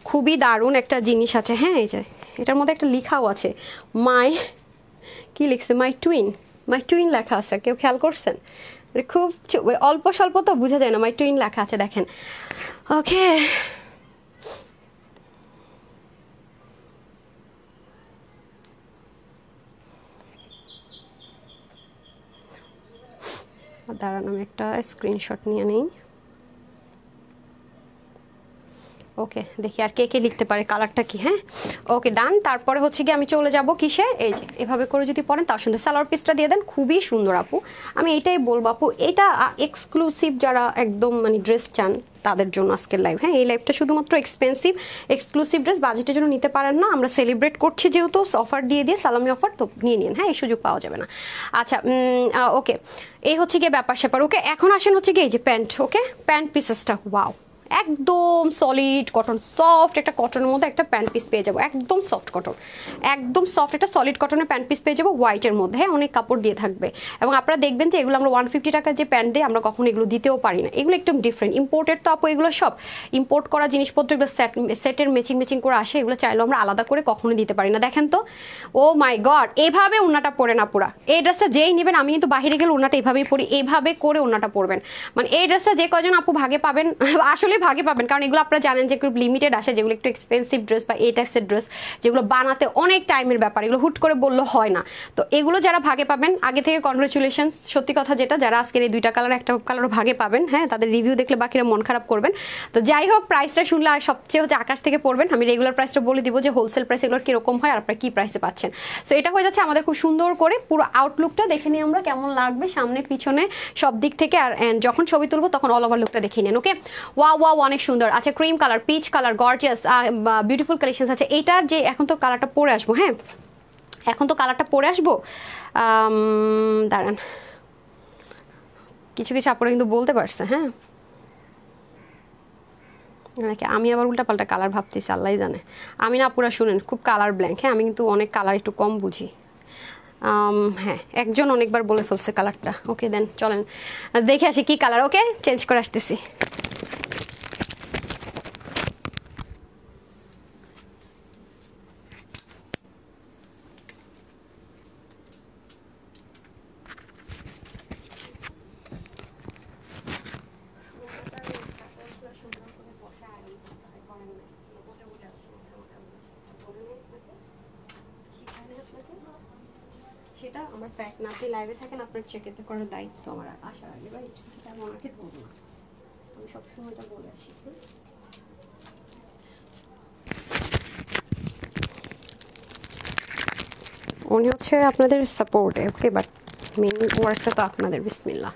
খুবই দারুণ একটা জিনিস আছে, হ্যাঁ। এই যে এটার মধ্যে একটা লেখাও আছে, কি লিখছে, মাই টুইন লেখা আছে, কেউ খেয়াল করছেন? খুব অল্প স্বল্প তো বোঝা যায় না, মাই টুইন লেখা আছে দেখেন, ওকে। দাঁড়ান আমি একটা স্ক্রিনশট নিয়ে নেই। ওকে দেখি আর কে কে লিখতে পারে কালারটা কি। হ্যাঁ ওকে ডান। তারপরে হচ্ছে কি আমি চলে যাব কিসে, এই যে এভাবে করে যদি পরেন তাও সুন্দর। সালোয়ার পিসটা দিয়ে দেন, খুবই সুন্দর আপু। আমি এইটাই বলবো আপু, এটা এক্সক্লুসিভ যারা একদম মানে ড্রেস চান তাদের জন্য আজকের লাইভ। হ্যাঁ এই লাইভটা শুধুমাত্র এক্সক্লুসিভ ড্রেস বাজেটের জন্য নিতে পারেন না, আমরা সেলিব্রেট করছি যেহেতু অফার দিয়ে সালামি অফার, তো নিয়ে নিন। হ্যাঁ এই সুযোগ পাওয়া যাবে না। আচ্ছা ওকে এই হচ্ছে গিয়ে ব্যাপার স্যাপার। ওকে এখন আসেন হচ্ছে গিয়ে এই যে প্যান্ট। ওকে প্যান্ট পিসেসটা ওয়াও, একদম সলিড কটন, সফট একটা কটনের মধ্যে একটা প্যান্ট পিস পেয়ে যাবো, একদম সফট কটন, একদম সফট একটা সলিড কটনের প্যান্ট পিস পেয়ে যাবো হোয়াইটের মধ্যে। হ্যাঁ অনেক কাপড় দিয়ে থাকবে, এবং আপনারা দেখবেন যে এগুলো আমরা 150 টাকার যে প্যান্ট দিই আমরা কখনো এগুলো দিতেও পারি না, এগুলো একদম ডিফারেন্ট। ইম্পোর্টেড তো আপু এগুলো সব ইম্পোর্ট করা জিনিসপত্র, এগুলো সেটের ম্যাচিং করে আসে, এগুলো চাইলেও আমরা আলাদা করে কখনো দিতে পারি না। দেখেন তো ও মাই গড, এইভাবে ওড়নাটা পরে না পুরা। এই ড্রেসটা যেই নেবেন, আমি কিন্তু বাইরে গেলে ওড়নাটা এইভাবেই পরি, এইভাবে করে ওড়নাটা পরবেন। মানে এই ড্রেসটা যে কজন আপু ভাগে পাবেন, আসলে ভাগে পাবেন, কারণ এগুলো আপনারা জানেন যে একটু লিমিটেড আসে, যেগুলো একটু এক্সপেন্সিভ ড্রেস বা এই টাইপসের ড্রেস যেগুলো বানাতে অনেক টাইমের ব্যাপার, এগুলো হুট করে বললে হয় না। তো এগুলো যারা ভাগে পাবেন আগে থেকে কনগ্রাচুলেশনস। সত্যি কথা যেটা, যারা আজকের এই দুইটা কালার একটা কালার ভাগে পাবেন, হ্যাঁ তাদের রিভিউ দেখলে বাকিরা মন খারাপ করবেন। তো যাই হোক প্রাইসটা শুনলে আর সবচেয়ে হচ্ছে আকাশ থেকে পড়বেন। আমি রেগুলার প্রাইসটা বলে দিব যে হোলসেল প্রাইস এগুলোর কিরকম হয় আর আপনারা কি প্রাইসে পাচ্ছেন। সো এটা হয়ে যাচ্ছে আমাদের খুব সুন্দর করে পুরো আউটলুকটা দেখে নিই আমরা কেমন লাগবে সামনে পিছনে সব দিক থেকে। আর যখন ছবি তুলবো তখন অল ওভার লুকটা দেখে নেন। ওকে ওয়াও ওয়াও অনেক সুন্দর। আচ্ছা cream colour, peach colour, gorgeous beautiful collection আছে। এইটার যে এখন তো কালারটা পরে আসবো, হ্যাঁ এখন তো কালারটা পরে আসবো, দাঁড়ান কিছু কিছু আপুরা কিন্তু বলতে পারছে। হ্যাঁ নাকি আমি আবার উল্টাপাল্টা কালার ভাবতেছি, আল্লাহ জানে। আমি না পুরা শুনেন খুব কালার ব্ল্যাঙ্ক। হ্যাঁ আমি কিন্তু অনেক কালার একটু কম বুঝি। হ্যাঁ একজন অনেকবার বলে ফেলছে কালারটা। ওকে দেন চলেন দেখে আসি কি কালার। ওকে চেঞ্জ করে আসতেছি। সেটা আমার ফ্যাক্ট না, আপনি লাইভে থাকেন, আপনার চেক করার দায়িত্ব আমার আসার আগে, রাইট? সেটা আমি ওনাকে বলবো না, আমি সবসময় এটা বলে আসি। উনি হচ্ছে আপনাদের সাপোর্টে, ওকে, বাট মেইন ওয়ার্কটা তো আপনাদের। বিসমিল্লাহ।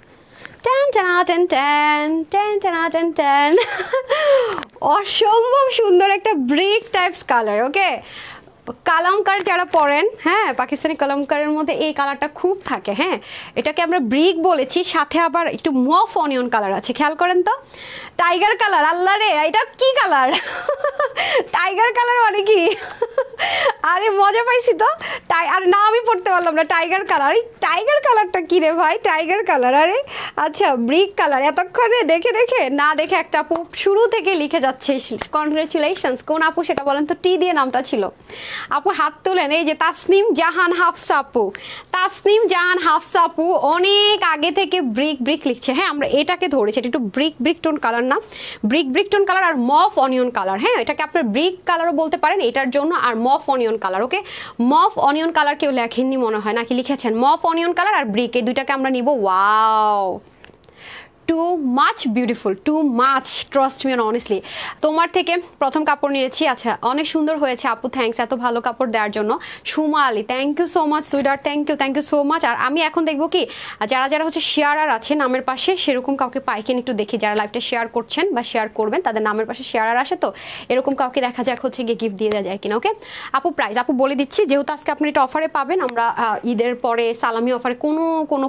Ten ten ten ten ten ten ten অসম্ভব সুন্দর একটা ব্রিক টাইপস কালার। ওকে কালামকার যারা পরেন, হ্যাঁ পাকিস্তানি কালামকারের মধ্যে এই কালারটা খুব থাকে। হ্যাঁ এটাকে আমরা ব্রিক বলেছি, সাথে আবার একটু মফ অনিয়ন কালার আছে, খেয়াল করেন তো। টাইগার কালার, আল্লাহ রে এটা কি কালার টাইগার কালার মানে কি আরে মজা পাইছি তো। আর না আমি পড়তে পারলাম না টাইগার কালার। এই টাইগার কালারটা কি রে ভাই, টাইগার কালার। আরে আচ্ছা ব্রিক কালার, এতক্ষণে দেখে দেখে না দেখে একটা আপু শুরু থেকে লিখে যাচ্ছে কনগ্রেচুলেশনস। কোন আপু সেটা বলেন তো, টি দিয়ে নামটা ছিল। আপু হাত তুলেন, এই যে তাসনিম জাহান হাফসা আপু, তাসনিম জাহান হাফসা আপু অনেক আগে থেকে ব্রিক ব্রিক লিখছে। হ্যাঁ আমরা এটাকে ধরেছি, এটা একটু ব্রিক টোন কালার না, ব্রিক টোন কালার আর মফ অনিয়ন কালার। হ্যাঁ এটাকে আপনার ব্রিক কালারও বলতে পারেন এটার জন্য, আর মফ অনিয়ন কালার। ওকে মফ অনিয়ন কালার কেউ লেখেননি মনে হয়, নাকি লিখেছেন? মফ অনিয়ন কালার আর ব্রিক, এই দুইটাকে আমরা নিব। Wow too much beautiful, too much, trust me honestly. তোমার থেকে প্রথম কাপড় নিয়েছি, আচ্ছা অনেক সুন্দর হয়েছে আপু, থ্যাঙ্কস এত ভালো কাপড় দেওয়ার জন্য। Suma Ali thank you so much সুইডার, থ্যাংক ইউ সো মাচ। আর আমি এখন দেখবো কি যারা যারা হচ্ছে শেয়ারার আছে নামের পাশে, সেরকম কাউকে পাই কিনা একটু দেখি, যারা লাইভটা শেয়ার করছেন বা শেয়ার করবেন তাদের নামের পাশে শেয়ারার আসে, তো এরকম কাউকে দেখা যাক হচ্ছে গিয়ে গিফট দিয়ে দেওয়া যায় কিনা। ওকে আপু প্রাইস আপু বলে দিচ্ছি, যেহেতু আজকে আপনি এটা অফারে পাবেন, আমরা ঈদের পরে সালামি অফারে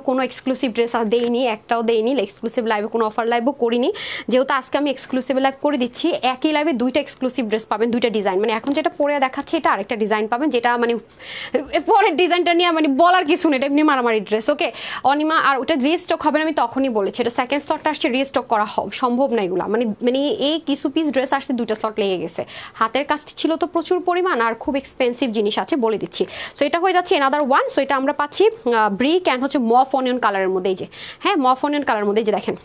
কোনো এক্সক্লুসিভ ড্রেস দেইনি, একটাও দেইনি, এক্সক্লুসিভ লাইভে কোনো অফার লাইভও করিনি। যেহেতু আজকে আমি এক্সক্লুসিভ লাইভ করে দিচ্ছি, একই লাইভে দুইটা এক্সক্লুসিভ ড্রেস পাবেন, দুইটা ডিজাইন। মানে এখন যেটা পরে দেখাচ্ছে এটা আরেকটা ডিজাইন পাবেন, যেটা মানে পরের ডিজাইনটা নিয়ে মানে বলার কিছু নেই, এটা এমনি মারামারি ড্রেস। ওকে অনিমা, আর ওটা রিস্টক হবে না, আমি তখনই বলেছি, এটা সেকেন্ড স্লটটা আসছে, রিস্টক করা সম্ভব না এগুলো। মানে এই কিছু পিস ড্রেস আসতে দুইটা স্লট লেগে গেছে, হাতের কাজ ছিল তো প্রচুর পরিমাণ, আর খুব এক্সপেন্সিভ জিনিস আছে বলে দিচ্ছি। সো এটা হয়ে যাচ্ছে এনাদার ওয়ান। সো এটা আমরা পাচ্ছি ব্রিক অ্যান্ড হচ্ছে মফ অনিয়ন কালারের মধ্যে, এই যে হ্যাঁ মফ অনিয়ন কালারের মধ্যে, এই যে দেখেন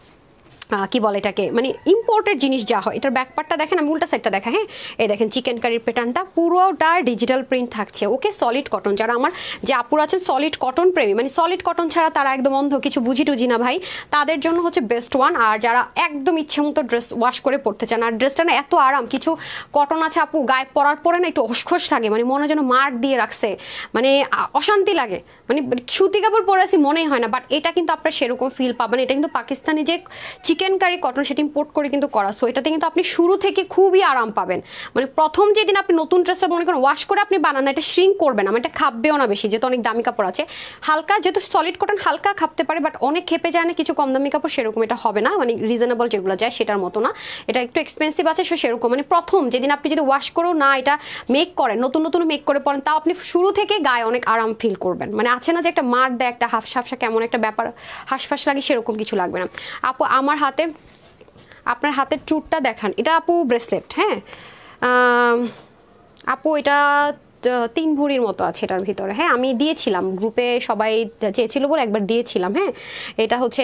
কি বলে এটাকে, মানে ইম্পোর্টেড জিনিস যা হয়। এটার ব্যাকপার্টটা দেখেন, আমি উল্টা সাইডটা দেখা, হ্যাঁ এই দেখেন চিকেন কারির প্যাটার্নটা পুরোটা ডিজিটাল প্রিন্ট থাকছে। ওকে, সলিড কটন, যারা আমার যে আপুরা আছেন সলিড কটন প্রেমী, মানে সলিড কটন ছাড়া তারা একদম অন্ধ, কিছু বুঝি টুঝি না ভাই, তাদের জন্য হচ্ছে বেস্ট ওয়ান। আর যারা একদম ইচ্ছে মতো ড্রেস ওয়াশ করে পরতে চান, আর ড্রেসটা না এত আরাম, কিছু কটন আছে আপু গায়ে পরার পরে না একটু অস্খস লাগে, মানে মনে যেন মার দিয়ে রাখছে, মানে অশান্তি লাগে, মানে সুতি কাপড় পরে আছি মনেই হয় না। বাট এটা কিন্তু আপনার সেরকম ফিল পাবেন। এটা কিন্তু পাকিস্তানি যে চিকেন কারি কটন সেটা ইম্পোর্ট করে কিন্তু করা, সো এটাতে কিন্তু আপনি শুরু থেকে খুবই আরাম পাবেন। মানে প্রথম যেদিন আপনি নতুন ড্রেসটা মনে করেন ওয়াশ করে আপনি বানান, এটা শ্রিঙ্ক করবে না, মানে এটা খাপবেও না বেশি, যেহেতু অনেক দামি কাপড় আছে। হালকা, যেহেতু সলিড কটন হালকা খাপতে পারে, বাট অনেক খেপে যায় না কিছু কম দামি কাপড়, সেরকম এটা হবে না, মানে রিজনেবল যেগুলো যায় সেটার মতো না, এটা একটু এক্সপেন্সিভ আছে সেরকম। মানে প্রথম যেদিন আপনি যদি ওয়াশ করেও না এটা মেক করেন, নতুন নতুন মেক করে পড়েন, তাও আপনি শুরু থেকে গায়ে অনেক আরাম ফিল করবেন। মানে আছে না যে একটা মার দেয়, একটা হাফসা হাফসা কেমন একটা ব্যাপার, হাঁসফাঁস লাগে, সেরকম কিছু লাগবে না। আপু আমার হাতে, আপনার হাতের চুটটা দেখান, এটা আপু ব্রেসলেট, হ্যাঁ আপু এটা 3 ভরির মতো আছে এটার ভিতরে, হ্যাঁ আমি দিয়েছিলাম গ্রুপে, সবাই চেয়েছিল বলে একবার দিয়েছিলাম। হ্যাঁ এটা হচ্ছে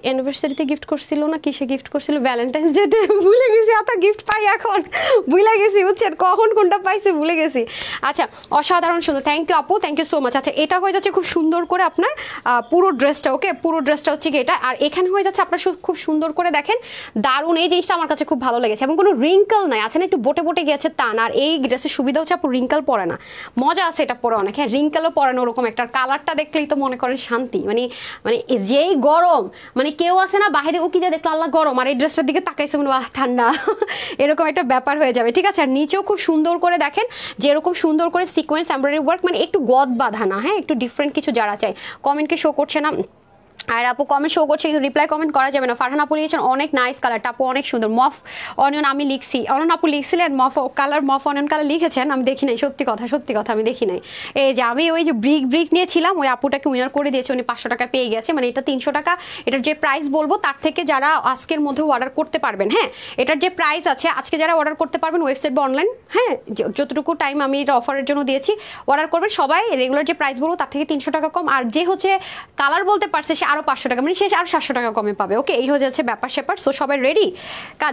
অ্যানিভার্সারিতে গিফট করছিল না, কিসে গিফট করছিল, ভ্যালেন্টাইন্স ডেতে, ভুলে গেছি, এত গিফট পাই এখন, ভুলে গেছি বুঝছেন, কখন কোনটা পাইছে ভুলে গেছি। আচ্ছা অসাধারণ সুন্দর, থ্যাংক ইউ আপু, থ্যাংক ইউ সো মাচ। আচ্ছা এটা হয়ে যাচ্ছে খুব সুন্দর করে আপনার পুরো ড্রেসটা, ওকে পুরো ড্রেসটা হচ্ছে কি এটা, আর এখানে হয়ে যাচ্ছে আপনার খুব সুন্দর করে দেখেন, দারুণ, এই জিনিসটা আমার কাছে খুব ভালো লেগেছে, এবং কোনো রিঙ্কল নাই, আছে না একটু বটে বটে গেছে টান, আর এই ড্রেসের সুবিধা হচ্ছে আপু রিঙ্কল পরে না, মজা আছে এটা পরে অনেক, হ্যাঁ রিঙ্কেলও পরে না ওরকম একটা, কালারটা দেখলেই তো মনে করেন শান্তি, মানে মানে যেই গরম, মানে কেউ আছে না বাইরে উকি দিয়ে দেখলো আল্লাহ গরম, আর এই ড্রেসটার দিকে তাকাইছে মনে আহ ঠান্ডা, এরকম একটা ব্যাপার হয়ে যাবে, ঠিক আছে। আর নিচেও খুব সুন্দর করে দেখেন যে এরকম সুন্দর করে সিকোয়েন্স এমব্রয়ডারি ওয়ার্ক, মানে একটু গদ বাঁধা না, হ্যাঁ একটু ডিফারেন্ট কিছু যারা চাই। কমেন্টকে শো করছে না, আর আপু কমেন্ট শো করছে কিন্তু রিপ্লাই কমেন্ট করা যাবে না। ফারহান আপু লিখেছেন অনেক নাইস কালারটা আপু, অনেক সুন্দর। মফ অনিয়ন আমি লিখছি, অনিয়ন আপু লিখছিলেন মফ কালার, মফ অনিয়ন কালার লিখেছেন, আমি দেখি নাই, সত্যি কথা সত্যি কথা আমি দেখি নাই। এই যে আমি ওই যে ব্রিক নিয়েছিলাম, ওই আপুটাকে উইনার করে দিয়েছে, উনি 500 টাকা পেয়ে গেছে, মানে এটা 300 টাকা, এটার যে প্রাইস বলবো তার থেকে যারা আজকের মধ্যে অর্ডার করতে পারবেন, হ্যাঁ এটার যে প্রাইস আছে আজকে যারা অর্ডার করতে পারবেন ওয়েবসাইট বা অনলাইন, হ্যাঁ যতটুকু টাইম আমি এটা অফারের জন্য দিয়েছি, অর্ডার করবেন সবাই, রেগুলার যে প্রাইস বলবো তার থেকে 300 টাকা কম, আর যে হচ্ছে কালার বলতে পারছে সে আরো 500 টাকা, মানে সে আর 700 টাকা কমে পাবে, ওকে এই হয়ে যাচ্ছে ব্যাপার স্যাপার। সো সবাই রেডি,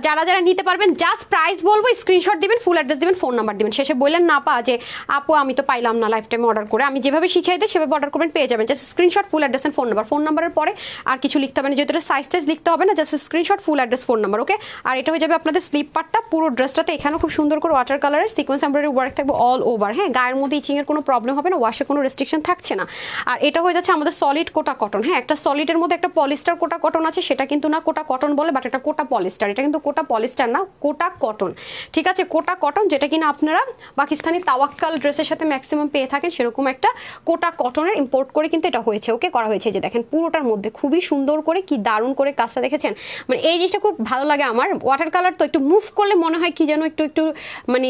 যারা যারা নিতে পারবেন জাস্ট প্রাইস বলবো, স্ক্রিনশট দিবেন, ফুল অ্যাড্রেস দিবেন, ফোন নাম্বার দিবেন, শেষে বললেন না পা যে আপু আমি তো পাইলাম না লাইফ টাইম অর্ডার করে, আমি যেভাবে শিখিয়ে দিই সেভাবে অর্ডার করবেন, পেয়ে যাবেন। Just screenshot, full address and phone নাম্বারের পরে আর কিছু লিখতে হবে না, যেহেতু সাইজ টাইজ লিখতে হবে না, just screenshot, full address, phone number, okay. আর এটা হয়ে যাবে আপনাদের স্লিপ পার্টটা, পুরো ড্রেসটাতে এখানেও খুব সুন্দর করে ওয়াটার কালারের সিকোয়েন্স এমব্রয়ডারি ওয়ার্ক থাকবে অল ওভার, হ্যাঁ গায়ের মধ্যে ইচিং এর কোনো প্রবলেম হবে না, ওয়াশে কোনো রেস্ট্রিকশন থাকছে না। আর এটা হয়ে যাচ্ছে আমাদের সলিড কোটা কটন, হ্যাঁ একটা সলিডের মধ্যে একটা পলিস্টার কোটা কটন আছে, সেটা কিন্তু না কোটা কটন বলে, বাট এটা কোটা পলিস্টার, এটা কিন্তু কোটা পলিস্টার না, কোটা কটন, ঠিক আছে কোটা কটন, যেটা কিনা আপনারা পাকিস্তানি তাওয়াক্কাল ড্রেসের সাথে ম্যাক্সিমাম পেয়ে থাকেন, সেরকম একটা কোটা কটনের ইম্পোর্ট করে কিন্তু এটা হয়েছে, ওকে করা হয়েছে। যে দেখেন পুরোটার মধ্যে খুবই সুন্দর করে কি দারুণ করে কাজটা দেখেছেন, মানে এই জিনিসটা খুব ভালো লাগে আমার। ওয়াটার কালার তো একটু মুভ করলে মনে হয় কি যেন একটু একটু মানে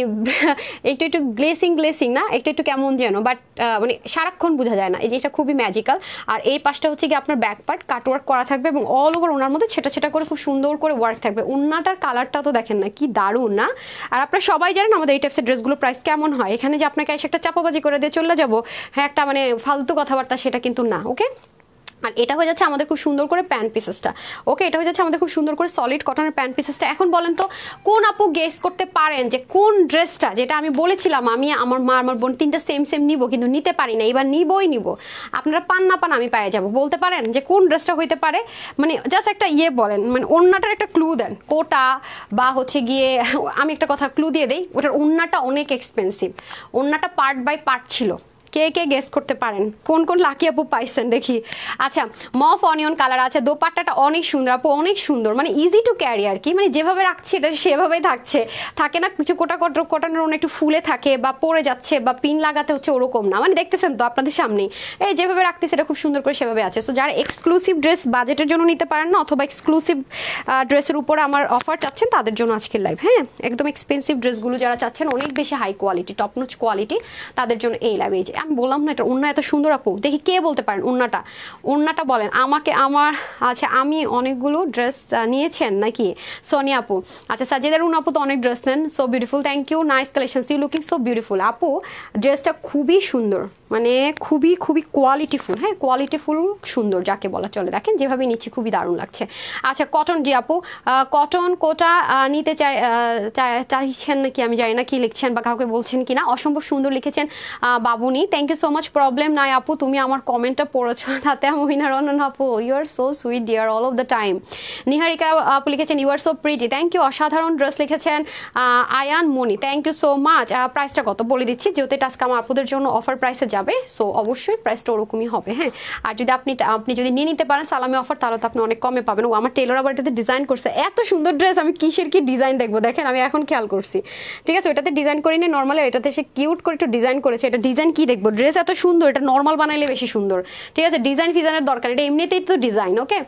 একটু গ্লেসিং না, একটু কেমন যেন, বাট মানে সারাক্ষণ বোঝা যায় না, এই জিনিসটা খুবই ম্যাজিক্যাল। আর এই পাশটা হচ্ছে কি আপনার ব্যাক পার্ট কাটওয়ার্ক করা থাকবে, এবং অল ওভার ওনার মধ্যে ছেটা করে খুব সুন্দর করে ওয়ার্ক থাকবে। ওন্নাটার কালারটা তো দেখেন না কি দারুণ না। আর আপনারা সবাই জানেন আমাদের এই টাইপসের ড্রেসগুলো প্রাইস কেমন হয়, এখানে যে আপনাকে এসে একটা চাপাবাজি করে দিয়ে চলে যাবো, হ্যাঁ একটা মানে ফালতু কথাবার্তা, সেটা কিন্তু না, ওকে। আর এটা হয়ে যাচ্ছে আমাদের খুব সুন্দর করে প্যান্ট পিসেসটা, ওকে এটা হয়ে যাচ্ছে আমাদের খুব সুন্দর করে সলিড কটনের প্যান্ট পিসেসটা। এখন বলেন তো কোন আপু গেস করতে পারেন যে কোন ড্রেসটা, যেটা আমি বলেছিলাম আমি আমার মা আমার বোন তিনটা সেম নিব কিন্তু নিতে পারি না, এবার নিব, আপনারা পান না পান আমি পেয়ে যাব, বলতে পারেন যে কোন ড্রেসটা হইতে পারে? মানে জাস্ট একটা বলেন, মানে ওড়নাটার একটা ক্লু দেন, কোটা বা হচ্ছে গিয়ে আমি একটা কথা ক্লু দিয়ে দেই, ওটার ওড়নাটা অনেক এক্সপেন্সিভ, ওড়নাটা পার্ট বাই পার্ট ছিল, কে গেস করতে পারেন কোন লাকি আপু পাইছেন দেখি। আচ্ছা মফ অনিয়ন কালার আছে, দোপাট্টাটা অনেক সুন্দর আপু, অনেক সুন্দর, মানে ইজি টু ক্যারি আর কি, মানে যেভাবে রাখছি এটা সেভাবেই থাকে না কিছু কোটানোর অনেক একটু ফুলে থাকে বা পড়ে যাচ্ছে বা পিন লাগাতে হচ্ছে ওরকম না, মানে দেখতেছেন তো আপনাদের সামনেই এই যেভাবে রাখতেছে এটা খুব সুন্দর করে সেভাবে আছে। সো যারা এক্সক্লুসিভ ড্রেস বাজেটের জন্য নিতে পারেন না, অথবা এক্সক্লুসিভ ড্রেসের উপরে আমার অফার চাচ্ছেন তাদের জন্য আজকের লাইভ, হ্যাঁ একদম এক্সপেন্সিভ ড্রেসগুলো যারা চাচ্ছেন অনেক বেশি হাই কোয়ালিটি টপনোচ কোয়ালিটি তাদের জন্য এই লাইভ। এই যে আমি বললাম না এটা ওড়না এত সুন্দর আপু, দেখি কে বলতে পারেন ওড়নাটা বলেন আমাকে। আমার আচ্ছা আমি অনেকগুলো ড্রেস নিয়েছেন নাকি সোনিয়া আপু? আচ্ছা সাজেদার উন আপু তো অনেক ড্রেস নেন, so beautiful, thank you, nice collection, you looking so beautiful আপু, ড্রেসটা খুবই সুন্দর, মানে খুবই খুবই কোয়ালিটিফুল, হ্যাঁ কোয়ালিটিফুল সুন্দর যাকে বলা চলে। দেখেন যেভাবে নিচ্ছি খুবই দারুণ লাগছে। আচ্ছা কটন জি আপু, কটন কোটা নিতে চাইছেন নাকি আমি জানি না কি লিখছেন বা কাউকে বলছেন কিনা। অসম্ভব সুন্দর লিখেছেন Babuni, thank you so much. Problem নাই আপু, তুমি আমার কমেন্টটা পড়েছো তাতে মহিনার অনন আপু, you are so sweet dear all of the time. Niharika আপু লিখেছেন you are so pretty, thank you. অসাধারণ ড্রেস লিখেছেন Ayan Moni, thank you so much. প্রাইসটা কত বলে দিচ্ছি, যেহেতু এটা আজকে আমার আপুদের জন্য অফার প্রাইসে যাবে, সো অবশ্যই প্রাইসটা ওরকমই হবে। হ্যাঁ, আর যদি আপনি যদি নিয়ে নিতে পারেন সালামি অফার, তাহলে তো আপনি অনেক কমে পাবেন। ও আমার টেলর আবার এটাতে ডিজাইন করছে, এত সুন্দর ড্রেস, আমি কিসের কি ডিজাইন দেখবো দেখেন, আমি এখন খেয়াল করছি। ঠিক আছে, ওইটাতে ডিজাইন করিনি নর্মাল, এটাতে সে কিউট করে একটু ডিজাইন করেছে। এটা ডিজাইন কি দেখবো, ড্রেস এত সুন্দর, এটা নর্মাল বানাইলে বেশি সুন্দর। ঠিক আছে, ডিজাইন ফিজাইনের দরকার, এটা এমনিতেই তো ডিজাইন। ওকে,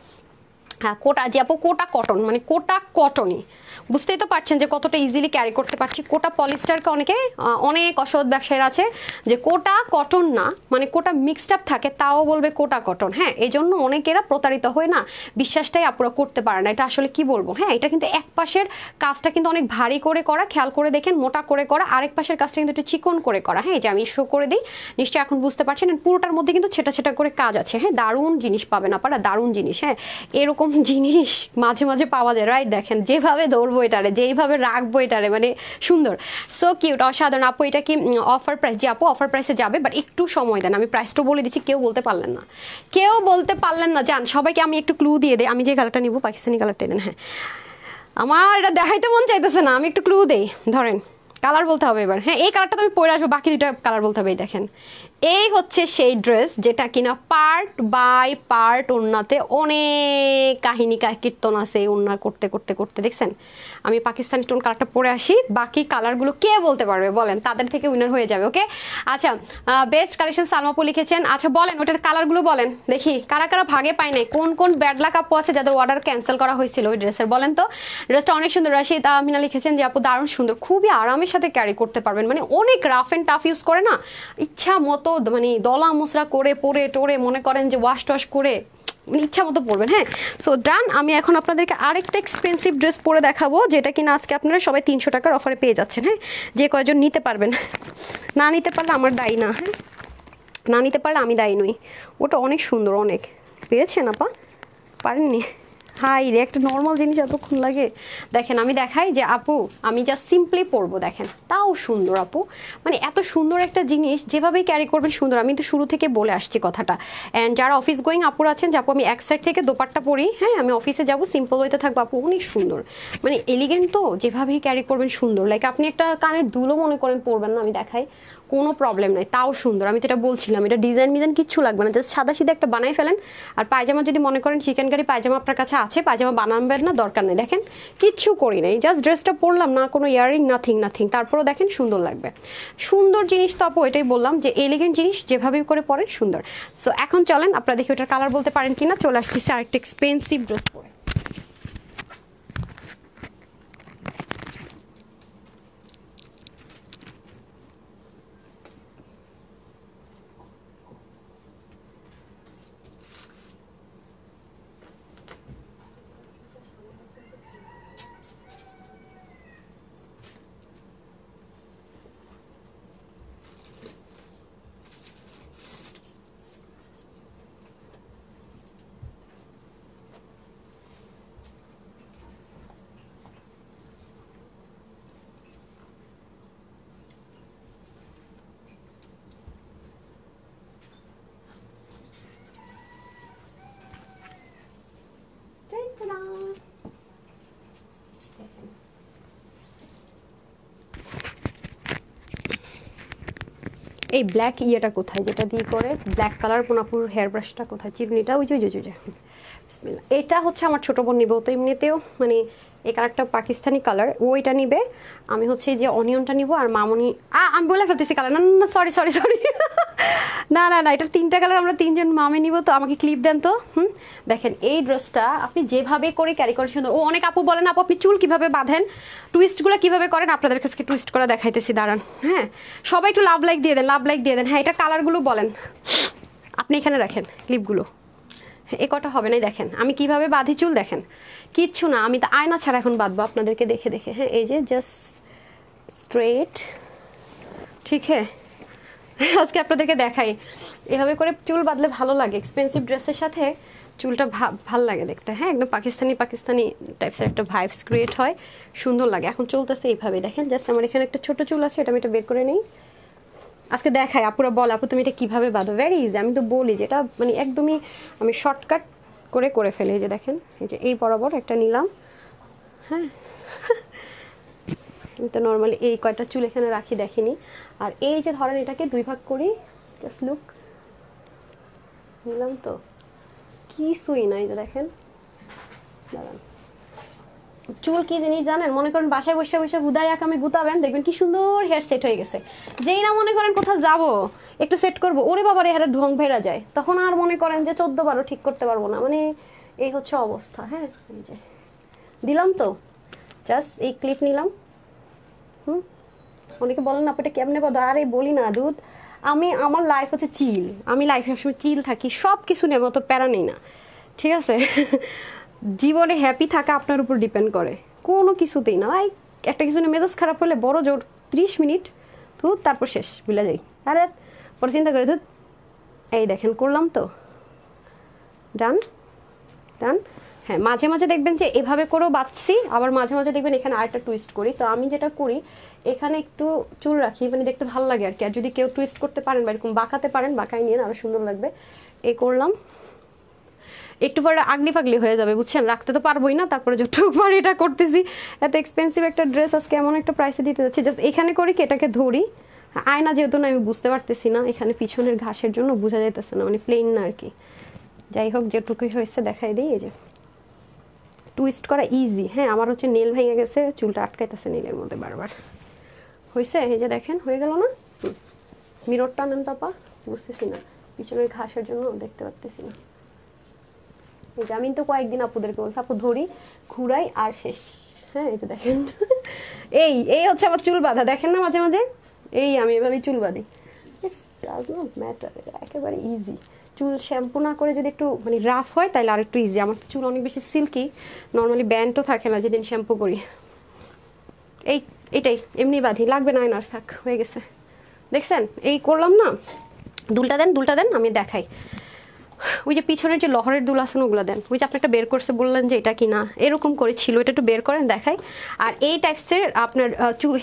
হ্যাঁ কোটা যে আপু, কোটা কটন মানে কোটা কটনই, বুঝতেই তো পারছেন যে কতটা ইজিলি ক্যারি করতে পারছি। কোটা পলিস্টারকে অনেক অসৎ ব্যবসায়ীরা আছে যে কোটা কটন না, মানে কোটা মিক্সড আপ থাকে তাও বলবে কোটা কটন। হ্যাঁ, এই জন্য অনেকেরা প্রতারিত হয় না, বিশ্বাসটাই আপুরা করতে পারে না। এটা আসলে কি বলবো, হ্যাঁ এটা কিন্তু এক পাশের কাজটা কিন্তু অনেক ভারী করে করা, খেয়াল করে দেখেন মোটা করে করা, আরেক পাশের কাজটা কিন্তু একটু চিকন করে করা। হ্যাঁ, যে আমি শো করে দিই, নিশ্চয়ই এখন বুঝতে পারছেন। পুরোটার মধ্যে কিন্তু ছেটা ছেটা করে কাজ আছে। হ্যাঁ, দারুণ জিনিস পাবেন আপনারা, দারুণ জিনিস। হ্যাঁ, এরকম জিনিস মাঝে মাঝে পাওয়া যায়, রাইট? দেখেন যেভাবে ধরবো এটারে, যেইভাবে রাখবো এটারে, মানে সুন্দর, সো কিউট, অসাধারণ। আপু এটা কি অফার প্রাইস? যে আপু অফার প্রাইসে যাবে, বাট একটু সময় দেন, আমি প্রাইসটা বলে দিচ্ছি, কেউ বলতে পারলেন না, কেউ বলতে পারলেন না। জান সবাইকে আমি একটু ক্লু দিয়ে দিই, আমি যে কালারটা নিব পাকিস্তানি কালারটা দেন। হ্যাঁ, আমার এটা দেখাইতে মন চাইতেছে না, আমি একটু ক্লু দেই, ধরেন কালার বলতে হবে এবার। হ্যাঁ, এই কালারটা তো আমি পরে আসবো, বাকি দুটা কালার বলতে হবে। দেখেন এই হচ্ছে সেই ড্রেস যেটা কিনা পার্ট বাই পার্ট ওড়নাতে অনেক কাহিনী কীর্তন আছে ওড়না করতে করতে করতে। দেখছেন, আমি পাকিস্তানি স্টোন কালারটা পরে আসি, বাকি কালারগুলো কে বলতে পারবে বলেন, তাদের থেকে উইনার হয়ে যাবে। ওকে, আচ্ছা বেস্ট কালেকশন সালমাপু লিখেছেন। আচ্ছা বলেন ওটার কালারগুলো বলেন দেখি, কারা কারা ভাগে পায় নাই, কোন কোন ব্যাড লাক আপু আছে যাদের অর্ডার ক্যান্সেল করা হয়েছিল ওই ড্রেসের, বলেন তো। ড্রেসটা অনেক সুন্দর। রাশিদ আমিনা লিখেছেন যে আপু দারুণ সুন্দর, খুবই আরামের সাথে ক্যারি করতে পারবেন, মানে অনেক রাফ অ্যান্ড টাফ ইউজ করে না, ইচ্ছা মতো মানে দলা মুসরা করে পরে টোরে মনে করেন যে ওয়াশ টশ করে মানে ইচ্ছা মতো পরবেন। হ্যাঁ, সো ডান। আমি এখন আপনাদেরকে আরেকটা এক্সপেন্সিভ ড্রেস পরে দেখাবো, যেটা কিনা আজকে আপনারা সবাই 300 টাকার অফারে পেয়ে যাচ্ছেন। হ্যাঁ, যে কয়জন নিতে পারবেন, না নিতে পারলে আমার দায়ী না। হ্যাঁ, না নিতে পারলে আমি দায়ী নই। ওটা অনেক সুন্দর, অনেক পেয়েছেন আপা, পারেননি? হাই রে, একটা নর্মাল জিনিস এতক্ষণ লাগে। দেখেন আমি দেখাই যে আপু আমি জাস্ট সিম্পলি পরবো, দেখেন তাও সুন্দর আপু, মানে এত সুন্দর একটা জিনিস যেভাবেই ক্যারি করবেন সুন্দর। আমি তো শুরু থেকে বলে আসছি কথাটা। অ্যান্ড যারা অফিস গোয়িং আপুর আছেন যে আপু আমি এক সাইড থেকে দোপাট্টা পরি, হ্যাঁ আমি অফিসে যাবো সিম্পল ওয়েতে থাকবো, আপু অনেক সুন্দর, মানে এলিগেন্ট, তো যেভাবেই ক্যারি করবেন সুন্দর। লাইক আপনি একটা কানের দুলও মনে করেন পরবেন না, আমি দেখাই কোনো প্রবলেম নাই, তাও সুন্দর। আমি তো এটা বলছিলাম, এটা ডিজাইন মিজাইন কিচ্ছু লাগবে না, জাস্ট সাদা সিধা একটা বানাই ফেলেন। আর পায়জামা যদি মনে করেন চিকেন কারি পায়জামা আপনার কাছে আছে, পায়জামা বানাবেন না, দরকার নেই। দেখেন কিচ্ছু করি নাই, জাস্ট ড্রেসটা পরলাম, না কোনো ইয়ারিং, নাথিং নাথিং, তারপরেও দেখেন সুন্দর লাগবে। সুন্দর জিনিস তো আপু, এটাই বললাম যে এলিগেন্ট জিনিস যেভাবে করে পরেন সুন্দর। সো এখন চলেন আপনারা দেখি ওটার কালার বলতে পারেন কিনা। চলে আসতেছি আরেকটা এক্সপেন্সিভ ড্রেস পরে। এই ব্ল্যাক ইয়েটা কোথায়, যেটা দিয়ে করে ব্ল্যাক কালার পোনাপুর হেয়ার ব্রাশটা কোথায়, চিরুনিটা, ওই যে বিসমিল্লাহ। এটা হচ্ছে আমার ছোটো বোন নিবে, তো এমনিতেও মানে এই কালারটা পাকিস্তানি কালার, ও এটা নিবে, আমি হচ্ছে যে অনিয়নটা নিব, আর মামনি আমি বলে ফেলতেছি কালার, না না সরি সরি সরি না না না, এটা 3টা কালার, আমরা 3জন মামে নিব, তো আমাকে ক্লিপ দেন তো। দেখেন এই ড্রেসটা আপনি যেভাবে করে ক্যারি করেন সুন্দর। ও অনেক আপু বলেন আপু আপনি চুল কিভাবে বাঁধেন, টুইস্টগুলো কিভাবে করেন, আপনাদের কাছে টুইস্ট করে দেখাইতেছি, দাঁড়ান। হ্যাঁ, সবাই একটু লাভ লাইক দিয়ে দেন, লাভ লাইক দিয়ে দেন। হ্যাঁ, এটা কালারগুলো বলেন, আপনি এখানে রাখেন ক্লিপগুলো, এ কটা হবে না। দেখেন আমি কিভাবে বাঁধি চুল, দেখেন কিচ্ছু না, আমি তো আয়না ছাড়া এখন বাঁধবো আপনাদেরকে দেখে দেখে। হ্যাঁ, এই যে জাস্ট স্ট্রেট, ঠিক হ্যাঁ আজকে আপনাদেরকে দেখাই এভাবে করে চুল বাঁধলে ভালো লাগে, এক্সপেন্সিভ ড্রেসের সাথে চুলটা ভাল লাগে দেখতে। হ্যাঁ, একদম পাকিস্তানি পাকিস্তানি টাইপসের একটা ভাইবস ক্রিয়েট হয়, সুন্দর লাগে। এখন চলতেছে এইভাবে, দেখেন জাস্ট আমার এখানে একটা ছোট চুল আছে, এটা আমি এটা বের করে নিই। আজকে দেখাই, আপুরা বল আপু তুমি এটা কীভাবে বাঁধো, ভেরি ইজি। আমি তো বলি যে এটা মানে একদমই আমি শর্টকাট করে ফেলি। এই যে দেখেন, এই যে এই বরাবর একটা নিলাম। হ্যাঁ, আমি তো নর্মালি এই কয়টা চুল এখানে রাখি দেখিনি। আর এই যে ধরেন এটাকে 2 ভাগ করি, জাস্ট লুক, নিলাম তো কিছুই নাই। যে দেখেন, দাঁড়ান, চুল কি জিনিস জানেন, মনে করেন বাসায় বসে বসে হুদায় আমি গুতাবেন, দেখবেন কি সুন্দর হেয়ার সেট হয়ে গেছে। যেই না মনে করেন কোথাও যাব একটু সেট করব, ওরে বাবার এই হেয়ারে ঢং ভেড়া যায়, তখন আর মনে করেন যে 14 বারও ঠিক করতে পারবো না। মানে এই হচ্ছে অবস্থা। হ্যাঁ, এই যে দিলাম তো, জাস্ট এই ক্লিপ নিলাম। অনেকে বলেন আপু এটা কেমনে বাঁধো, আরে বলি না দুধ, আমি আমার লাইফ হচ্ছে চিল, আমি লাইফে সবসময় চিল থাকি, সব কিছু নেব, অত প্যারা নেই না, ঠিক আছে? জীবনে হ্যাপি থাকা আপনার উপর ডিপেন্ড করে, কোনো কিছুতেই না। ভাই একটা কিছু নিয়ে মেজাজ খারাপ হলে বড় জোর 30 মিনিট তো তারপর শেষ, ভুলে যাই, আরে পরে চিন্তা করে ধুত। এই দেখেন করলাম তো, ডান ডান। হ্যাঁ, মাঝে মাঝে দেখবেন যে এভাবে করেও বাঁধছি, আবার মাঝে মাঝে দেখবেন এখানে আরেকটা টুইস্ট করি। তো আমি যেটা করি এখানে একটু চুল রাখি, মানে দেখতে ভালো লাগে আর কি। আর যদি কেউ টুইস্ট করতে পারেন বা এরকম বাঁকাতে পারেন, বাঁকাই নিয়ে আরও সুন্দর লাগবে। এই করলাম, একটু পরে আগলি ফাগলি হয়ে যাবে, বুঝছেন? রাখতে তো পারবোই না, তারপরে যতটুকু পারি এটা করতেছি। এত এক্সপেন্সিভ একটা ড্রেস আজকে এমন একটা প্রাইসে দিতে যাচ্ছি, জাস্ট এখানে করি কি এটাকে ধরি, আয়না যেহেতু না আমি বুঝতে পারতেছি না, এখানে পিছনের ঘাসের জন্য বোঝা যাইতেছে না, মানে প্লেন না আর কি। যাই হোক, যেটুকুই হয়েছে দেখাই দিই। এই যে টুইস্ট করা ইজি। হ্যাঁ, আমার হচ্ছে নেল ভেঙে গেছে, চুলটা আটকাইতেছে নেলের মধ্যে বারবার। হয়েছে, এই যে দেখেন হয়ে গেল না? মিররটা আনেন তাপা, বুঝতেছি না, পিছনের ঘাসের জন্য দেখতে পারতেছি না। এই যে আমি তো কয়েকদিন আপুদেরকে বলছি আপু ধরি, ঘুরাই আর শেষ। হ্যাঁ, এই যে দেখেন এই এই হচ্ছে আমার চুল বাঁধা, দেখেন না মাঝে মাঝে এই আমি এভাবেই চুল বাঁধি। ইটস ডাজ নট ম্যাটার, একেবারে ইজি। চুল শ্যাম্পু না করে যদি একটু মানে রাফ হয় তাহলে আর একটু ইজি। আমার তো চুল অনেক বেশি সিল্কি, নর্মালি ব্যান্ডও থাকে না যেদিন শ্যাম্পু করি। এটাই এমনি বাঁধি, লাগবে না আয়নার, থাক হয়ে গেছে। দেখছেন এই করলাম না? দুলটা দেন আমি দেখাই। ওই যে পিছনের যে লহরের দুল আছে ওগুলো দেন, ওই যে আপনি একটা বের করছে বললেন যে এটা কি না, এরকম করে ছিল, এটা একটু বের করেন দেখাই। আর এই টাইপসের আপনার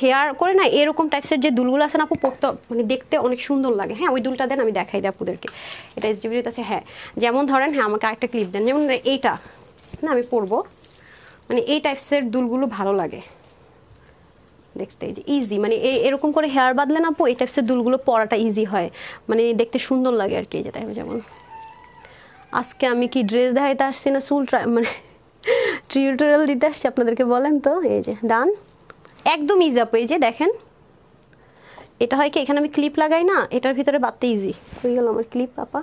হেয়ার করে না এরকম টাইপসের যে দুলগুলো আছে না আপু, পড়তে মানে দেখতে অনেক সুন্দর লাগে। হ্যাঁ, ওই দুলটা দেন, আমি দেখাই দিই আপুদেরকে। এটা এসডিবির আছে। হ্যাঁ, যেমন ধরেন, হ্যাঁ আমাকে আরেকটা ক্লিপ দেন, যেমন এইটা না আমি পরবো, মানে এই টাইপসের দুলগুলো ভালো লাগে দেখতে, যে ইজি, মানে এরকম করে হেয়ার বাঁধলে না আপু এই টাইপসের দুলগুলো পরাটা ইজি হয়, মানে দেখতে সুন্দর লাগে আর কি। এই যে তাই, যেমন আজকে আমি কি ড্রেস দেখাইতে আসছি না চুল মানে টিউটোরিয়াল দিতে আসছি আপনাদেরকে, বলেন তো? এই যে ডান, একদম ইজি আপু। এই যে দেখেন, এটা হয় কি এখানে আমি ক্লিপ লাগাই না, এটার ভিতরে বাঁধতে ইজি হয়ে গেল আমার ক্লিপ। আপা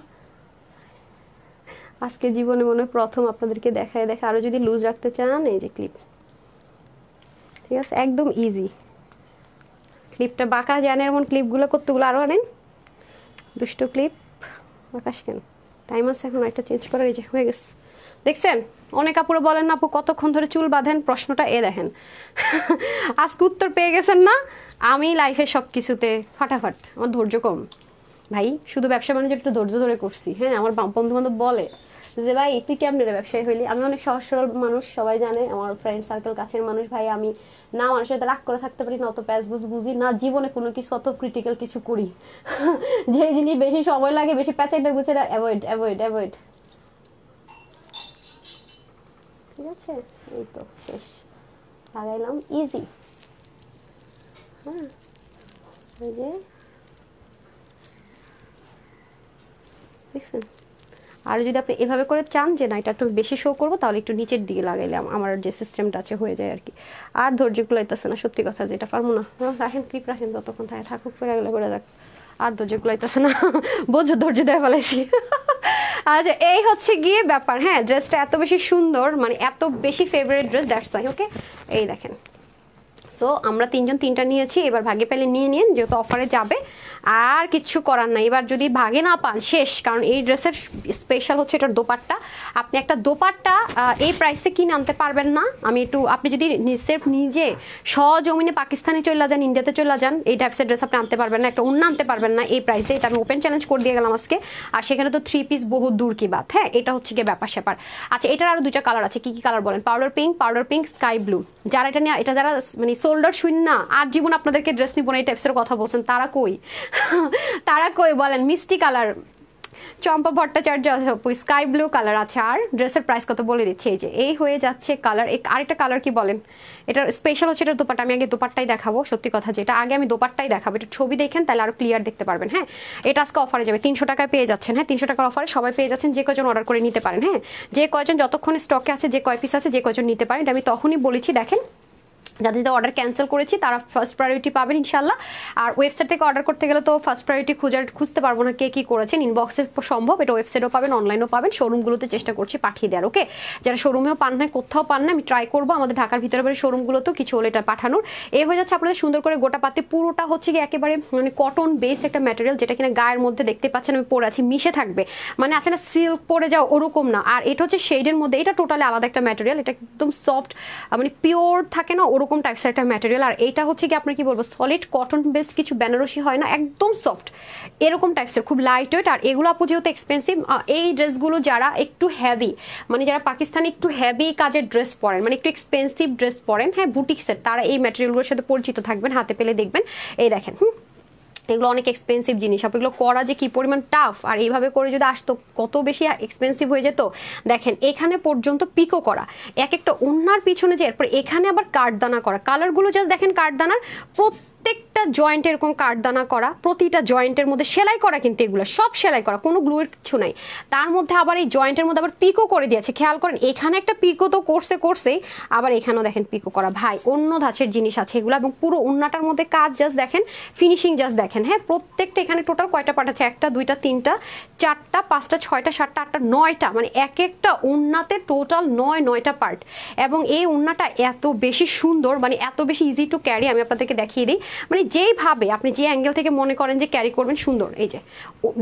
আজকে জীবনে মনে প্রথম আপনাদেরকে দেখায়, আরও যদি লুজ রাখতে চান এই যে ক্লিপ, ঠিক আছে, একদম ইজি। ক্লিপটা বাঁকা জানেন, এমন ক্লিপগুলো কতগুলো আরও আনেন, দুষ্ট ক্লিপ। আকাশ কেন টাইম আছে এখন একটা চেঞ্জ করার। এই যে হয়ে গেছে, দেখছেন? অনেক আপুরা বলেন না আপু কতক্ষণ ধরে চুল বাঁধেন, প্রশ্নটা এ দেখেন আজকে উত্তর পেয়ে গেছেন না? আমি লাইফে সব কিছুতে ফাটাফাট, আমার ধৈর্য কম ভাই, শুধু ব্যবসা বাণিজ্য একটু ধৈর্য ধরে করছি। হ্যাঁ, আমার বন্ধু বান্ধব বলে যে ভাই তুই কেমন রে ব্যবসায়ী হইলি। আমি অনেক সহজ সরল মানুষ, সবাই জানে, আমার ফ্রেন্ড সার্কেল কাছের মানুষ। ভাই আমি না মানুষের সাথে রাগ করে থাকতে পারি না, অত প্যাচ বুঝি না, জীবনে কোনো কিছু অত ক্রিটিক্যাল কিছু করি যে জিনিস বেশি সময় লাগে, বেশি প্যাচাইতে গুছে অ্যাভয়েড। ঠিক আছে, এই তো শেষ, লাগাইলাম, ইজি। হ্যাঁ, এই যে দেখছেন? আর যদি আপনি এভাবে করে চান যে না এটা একটু বেশি শো করবো, তাহলে একটু নিচের দিকে লাগাইলে আমার যে সিস্টেমটা আছে হয়ে যায় আর কি। আর ধৈর্য কুলাইতেছে না, সত্যি কথা, যেটা পারবো না। রাখেন ক্লিপ রাখেন, ততক্ষণ থাকে থাকুক, পরে গেলে করে যাক। আর ধৈর্য কুলাইতেছে না বোঝো, ধৈর্য দেওয়া ফেলাইছি আচ্ছা, এই হচ্ছে গিয়ে ব্যাপার। হ্যাঁ, ড্রেসটা এত বেশি সুন্দর, মানে এত বেশি ফেভারিট ড্রেস, দ্যাটস ওয়াই। ওকে, এই দেখেন। সো আমরা তিনজন তিনটা নিয়েছি, এবার ভাগে পেলে নিয়ে নিন, যেহেতু অফারে যাবে। আর কিচ্ছু করার নাই, এবার যদি ভাগে না পান শেষ। কারণ এই ড্রেসের স্পেশাল হচ্ছে এটার দোপাট্টা। আপনি একটা দোপাট্টা এই প্রাইসে কিনে আনতে পারবেন না। আমি একটু, আপনি যদি সির্ফ নিজে সজমিনে পাকিস্তানে চলে যান, ইন্ডিয়াতে চলে যান, এই টাইপসের ড্রেস আপনি আনতে পারবেন না, একটা অন্য আনতে পারবেন না এই প্রাইসে। এটা আমি ওপেন চ্যালেঞ্জ করে দিয়ে গেলাম আজকে। আর সেখানে তো 3 পিস বহু দূর কি বাত। হ্যাঁ, এটা হচ্ছে গিয়ে ব্যাপার স্যাপার। আচ্ছা, এটার আরো 2টা কালার আছে। কি কি কালার বলেন? Powder pink, sky blue. যারা এটা নিয়ে, এটা যারা মানে সোল্ডার শুন না আর জীবন আপনাদেরকে ড্রেস নিব না এই টাইপসের কথা বলছেন, তারা কই? তারা কই বলেন? মিষ্টি কালার, চম্পা ভট্টাচার্য স্কাই ব্লু কালার আছে। আর ড্রেসের প্রাইস কত বলে দিচ্ছে, এই যে এই হয়ে যাচ্ছে কালার। আরেকটা কালার কি বলেন? এটার স্পেশাল হচ্ছে এটার দোপাট্টা। আমি আগে দোপাট্টাই দেখাবো, সত্যি কথা যেটা, আগে আমি দোপাট্টাই দেখাবো। এটা ছবি দেখেন তাহলে আরো ক্লিয়ার দেখতে পারবেন। হ্যাঁ, এটা আজকে অফারে যাবে, 300 টাকায় পেয়ে যাচ্ছেন। হ্যাঁ, 300 টাকার অফারে সবাই পেয়ে যাচ্ছেন। যে কয়জন অর্ডার করে নিতে পারেন, হ্যাঁ, যে কয়জন যতক্ষণ স্টকে আছে, যে কয় পিস আছে, যে কয়জন নিতে পারেন, এটা আমি তখনই বলেছি। দেখেন, যাদের অর্ডার ক্যান্সেল করেছি তারা ফার্স্ট প্রায়োরিটি পাবেন ইনশাল্লাহ। আর ওয়েবসাইট থেকে অর্ডার করতে গেলে তো ফার্স্ট প্রায়োরিটি খুঁজতে পারবো না কে কি করেছেন, ইনবক্সে সম্ভব। এটা ওয়েবসাইটও পাবেন, অনলাইনেও পাবেন, শোরুমগুলোতে চেষ্টা করছি পাঠিয়ে দেওয়ার। ওকে, যারা শোরুমেও পান না, কোথাও পান না, আমি ট্রাই করবো আমাদের ঢাকার ভিতরে বাড়ি শোরুমগুলোতেও কিছু হলে এটা পাঠানোর। এই হয়ে যাচ্ছে আপনাদের সুন্দর করে গোটা পাতে। পুরোটা হচ্ছে কি একেবারে মানে কটন বেসড একটা ম্যাটেরিয়াল, যেটা কিনা গায়ের মধ্যে দেখতে পাচ্ছেন আমি পরে আছি, মিশে থাকবে, মানে আছে না সিল্ক পরে যাও ওরকম না। আর এটা হচ্ছে শেডের মধ্যে, এটা টোটালি আলাদা একটা ম্যাটেরিয়াল, এটা একদম সফট মানে পিওর থাকে না ওরকম টাইপসের একটা ম্যাটেরিয়াল। আর এটা হচ্ছে কি আপনার কি বলবো, সলিড কটন বেস, কিছু বেনারসি হয় না, একদম সফট এরকম টাইপসের, খুব লাইট ওয়েট। আর এগুলো আপু যেহেতু এক্সপেন্সিভ, এই ড্রেসগুলো যারা একটু হেভি, মানে যারা পাকিস্তানি একটু হেভি কাজের ড্রেস পরেন, মানে একটু এক্সপেন্সিভ ড্রেস পরেন, হ্যাঁ বুটিক্সের, তারা এই ম্যাটেরিয়ালগুলোর সাথে পরিচিত থাকবেন, হাতে পেলে দেখবেন। এই দেখেন, এগুলো অনেক এক্সপেন্সিভ জিনিস, এগুলো করা যে কি পরিমাণ টাফ। আর এইভাবে করে যদি আসতো কত বেশি এক্সপেন্সিভ হয়ে যেত। দেখেন এখানে পর্যন্ত পিকো করা, এক একটা ওড়নার পিছনে যে, এরপর এখানে আবার কাঠদানা করা, কালারগুলো জাস্ট দেখেন, কাঠদানার প্রত্যেকটা জয়েন্টে এরকম কাঠদানা করা, প্রতিটা জয়েন্টের মধ্যে সেলাই করা, কিন্তু এগুলো সব সেলাই করা, কোনো গ্লুয়ের কিছু নাই। তার মধ্যে আবার এই জয়েন্টের মধ্যে আবার পিকো করে দিয়েছে, খেয়াল করেন, এখানে একটা পিকো তো করছেই, আবার এখানেও দেখেন পিকো করা। ভাই অন্য ধাঁচের জিনিস আছে এগুলো, এবং পুরো ওড়নাটার মধ্যে কাজ জাস্ট দেখেন, ফিনিশিং জাস্ট দেখেন। হ্যাঁ, প্রত্যেকটা এখানে টোটাল কয়টা পার্ট আছে? 1টা 2টা 3টা 4টা 5টা 6টা 7টা 8টা 9টা, মানে এক একটা ওড়নাতে টোটাল 9টা পার্ট। এবং এই ওড়নাটা এত বেশি সুন্দর, মানে এত বেশি ইজি টু ক্যারি। আমি আপনাদেরকে দেখিয়ে দিই, মানে যেইভাবে আপনি যে অ্যাঙ্গেল থেকে মনে করেন যে ক্যারি করবেন সুন্দর। এই যে